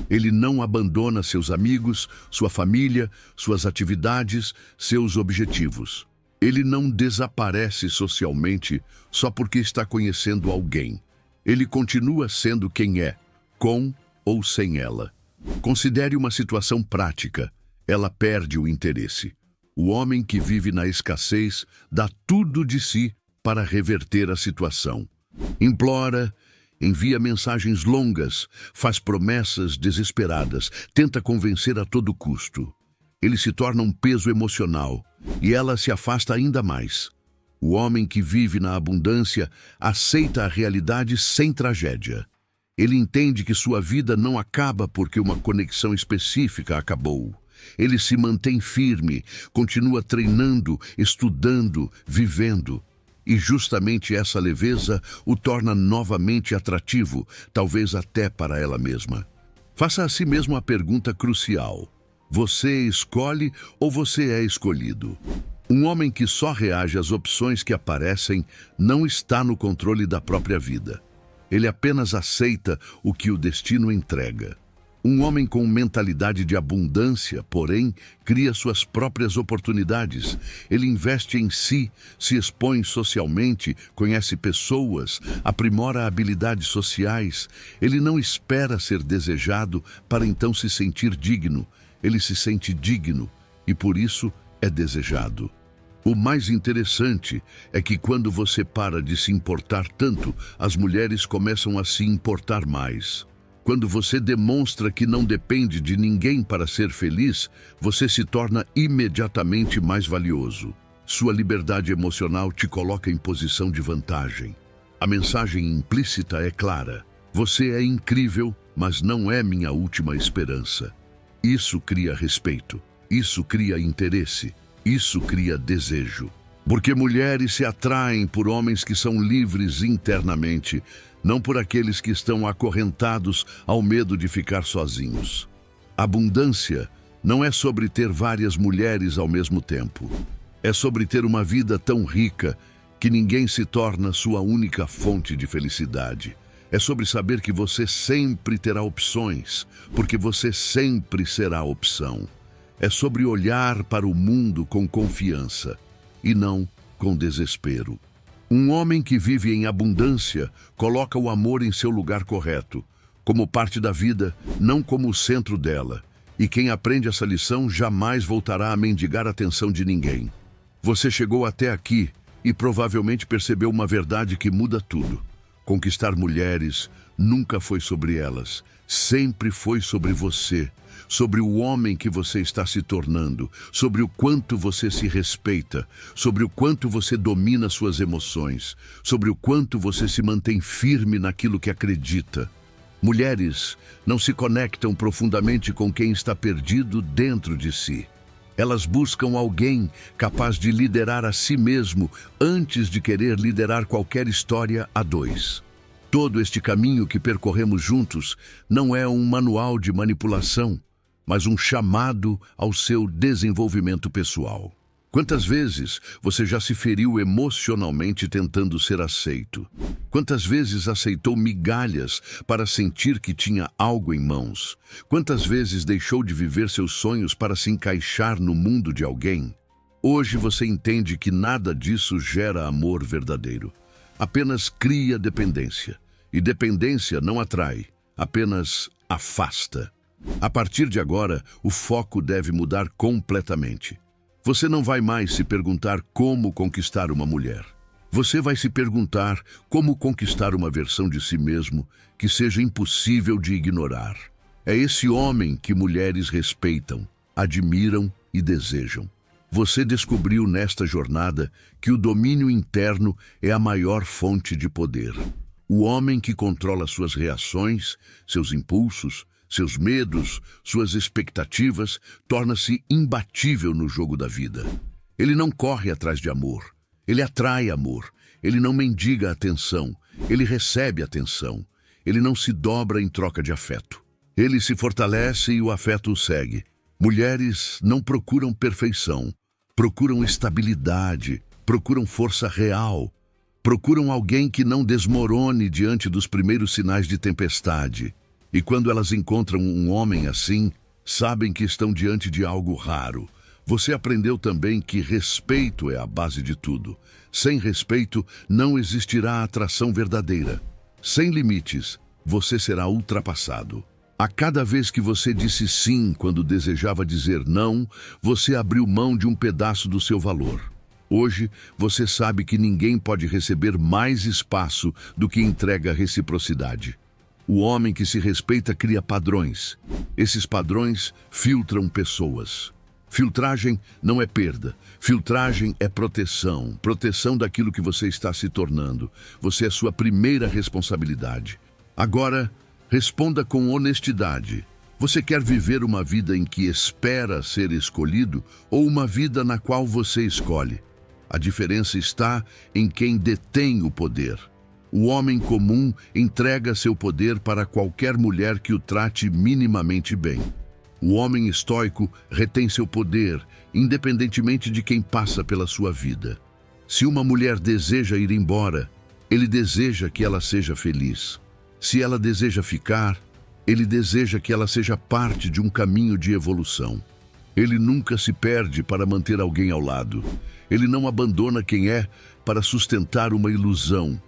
Ele não abandona seus amigos, sua família, suas atividades, seus objetivos. Ele não desaparece socialmente só porque está conhecendo alguém. Ele continua sendo quem é, com ou sem ela. Considere uma situação prática. Ela perde o interesse. O homem que vive na escassez dá tudo de si para reverter a situação. Implora, envia mensagens longas, faz promessas desesperadas, tenta convencer a todo custo. Ele se torna um peso emocional e ela se afasta ainda mais. O homem que vive na abundância aceita a realidade sem tragédia. Ele entende que sua vida não acaba porque uma conexão específica acabou. Ele se mantém firme, continua treinando, estudando, vivendo. E justamente essa leveza o torna novamente atrativo, talvez até para ela mesma. Faça a si mesmo a pergunta crucial: você escolhe ou você é escolhido? Um homem que só reage às opções que aparecem não está no controle da própria vida. Ele apenas aceita o que o destino entrega. Um homem com mentalidade de abundância, porém, cria suas próprias oportunidades. Ele investe em si, se expõe socialmente, conhece pessoas, aprimora habilidades sociais. Ele não espera ser desejado para então se sentir digno. Ele se sente digno e, por isso, é desejado. O mais interessante é que quando você para de se importar tanto, as mulheres começam a se importar mais. Quando você demonstra que não depende de ninguém para ser feliz, você se torna imediatamente mais valioso. Sua liberdade emocional te coloca em posição de vantagem. A mensagem implícita é clara: você é incrível, mas não é minha última esperança. Isso cria respeito, isso cria interesse, isso cria desejo. Porque mulheres se atraem por homens que são livres internamente, não por aqueles que estão acorrentados ao medo de ficar sozinhos. Abundância não é sobre ter várias mulheres ao mesmo tempo. É sobre ter uma vida tão rica que ninguém se torna sua única fonte de felicidade. É sobre saber que você sempre terá opções, porque você sempre será opção. É sobre olhar para o mundo com confiança e não com desespero. Um homem que vive em abundância coloca o amor em seu lugar correto, como parte da vida, não como o centro dela. E quem aprende essa lição jamais voltará a mendigar a atenção de ninguém. Você chegou até aqui e provavelmente percebeu uma verdade que muda tudo. Conquistar mulheres nunca foi sobre elas, sempre foi sobre você, sobre o homem que você está se tornando, sobre o quanto você se respeita, sobre o quanto você domina suas emoções, sobre o quanto você se mantém firme naquilo que acredita. Mulheres não se conectam profundamente com quem está perdido dentro de si. Elas buscam alguém capaz de liderar a si mesmo antes de querer liderar qualquer história a dois. Todo este caminho que percorremos juntos não é um manual de manipulação, mas um chamado ao seu desenvolvimento pessoal. Quantas vezes você já se feriu emocionalmente tentando ser aceito? Quantas vezes aceitou migalhas para sentir que tinha algo em mãos? Quantas vezes deixou de viver seus sonhos para se encaixar no mundo de alguém? Hoje você entende que nada disso gera amor verdadeiro. Apenas cria dependência. E dependência não atrai, apenas afasta. A partir de agora, o foco deve mudar completamente. Você não vai mais se perguntar como conquistar uma mulher. Você vai se perguntar como conquistar uma versão de si mesmo que seja impossível de ignorar. É esse homem que mulheres respeitam, admiram e desejam. Você descobriu nesta jornada que o domínio interno é a maior fonte de poder. O homem que controla suas reações, seus impulsos, seus medos, suas expectativas, torna-se imbatível no jogo da vida. Ele não corre atrás de amor, ele atrai amor. Ele não mendiga atenção, ele recebe atenção. Ele não se dobra em troca de afeto. Ele se fortalece e o afeto o segue. Mulheres não procuram perfeição, procuram estabilidade, procuram força real. Procuram alguém que não desmorone diante dos primeiros sinais de tempestade. E quando elas encontram um homem assim, sabem que estão diante de algo raro. Você aprendeu também que respeito é a base de tudo. Sem respeito, não existirá atração verdadeira. Sem limites, você será ultrapassado. A cada vez que você disse sim quando desejava dizer não, você abriu mão de um pedaço do seu valor. Hoje, você sabe que ninguém pode receber mais espaço do que entrega reciprocidade. O homem que se respeita cria padrões. Esses padrões filtram pessoas. Filtragem não é perda. Filtragem é proteção. Proteção daquilo que você está se tornando. Você é sua primeira responsabilidade. Agora, responda com honestidade. Você quer viver uma vida em que espera ser escolhido ou uma vida na qual você escolhe? A diferença está em quem detém o poder. O homem comum entrega seu poder para qualquer mulher que o trate minimamente bem. O homem estoico retém seu poder, independentemente de quem passa pela sua vida. Se uma mulher deseja ir embora, ele deseja que ela seja feliz. Se ela deseja ficar, ele deseja que ela seja parte de um caminho de evolução. Ele nunca se perde para manter alguém ao lado. Ele não abandona quem é para sustentar uma ilusão.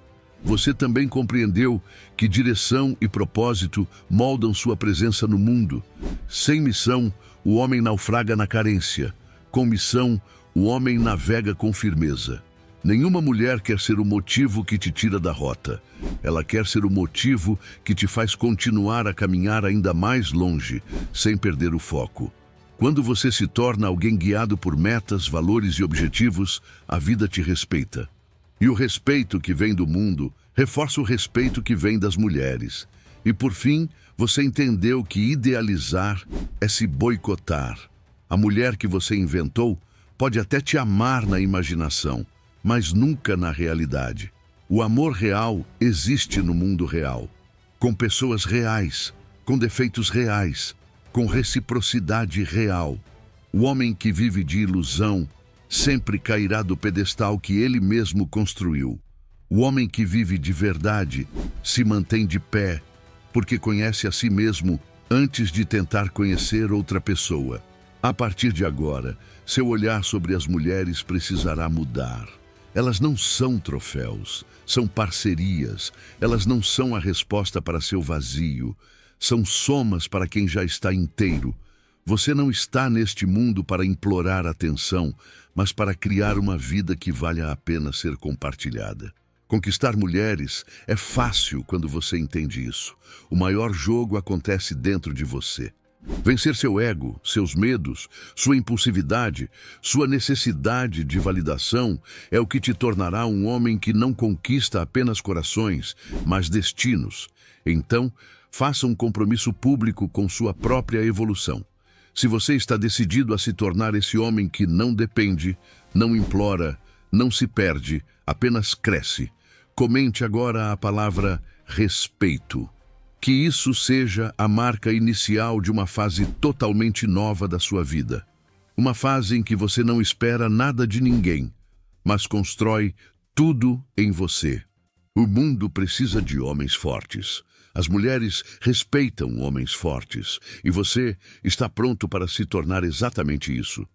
Você também compreendeu que direção e propósito moldam sua presença no mundo. Sem missão, o homem naufraga na carência. Com missão, o homem navega com firmeza. Nenhuma mulher quer ser o motivo que te tira da rota. Ela quer ser o motivo que te faz continuar a caminhar ainda mais longe, sem perder o foco. Quando você se torna alguém guiado por metas, valores e objetivos, a vida te respeita. E o respeito que vem do mundo reforça o respeito que vem das mulheres. E por fim, você entendeu que idealizar é se boicotar. A mulher que você inventou pode até te amar na imaginação, mas nunca na realidade. O amor real existe no mundo real, com pessoas reais, com defeitos reais, com reciprocidade real. O homem que vive de ilusão sempre cairá do pedestal que ele mesmo construiu. O homem que vive de verdade se mantém de pé, porque conhece a si mesmo antes de tentar conhecer outra pessoa. A partir de agora, seu olhar sobre as mulheres precisará mudar. Elas não são troféus, são parcerias. Elas não são a resposta para seu vazio. São somas para quem já está inteiro. Você não está neste mundo para implorar atenção, mas para criar uma vida que valha a pena ser compartilhada. Conquistar mulheres é fácil quando você entende isso. O maior jogo acontece dentro de você. Vencer seu ego, seus medos, sua impulsividade, sua necessidade de validação é o que te tornará um homem que não conquista apenas corações, mas destinos. Então, faça um compromisso público com sua própria evolução. Se você está decidido a se tornar esse homem que não depende, não implora, não se perde, apenas cresce, comente agora a palavra respeito. Que isso seja a marca inicial de uma fase totalmente nova da sua vida. Uma fase em que você não espera nada de ninguém, mas constrói tudo em você. O mundo precisa de homens fortes. As mulheres respeitam homens fortes, e você está pronto para se tornar exatamente isso.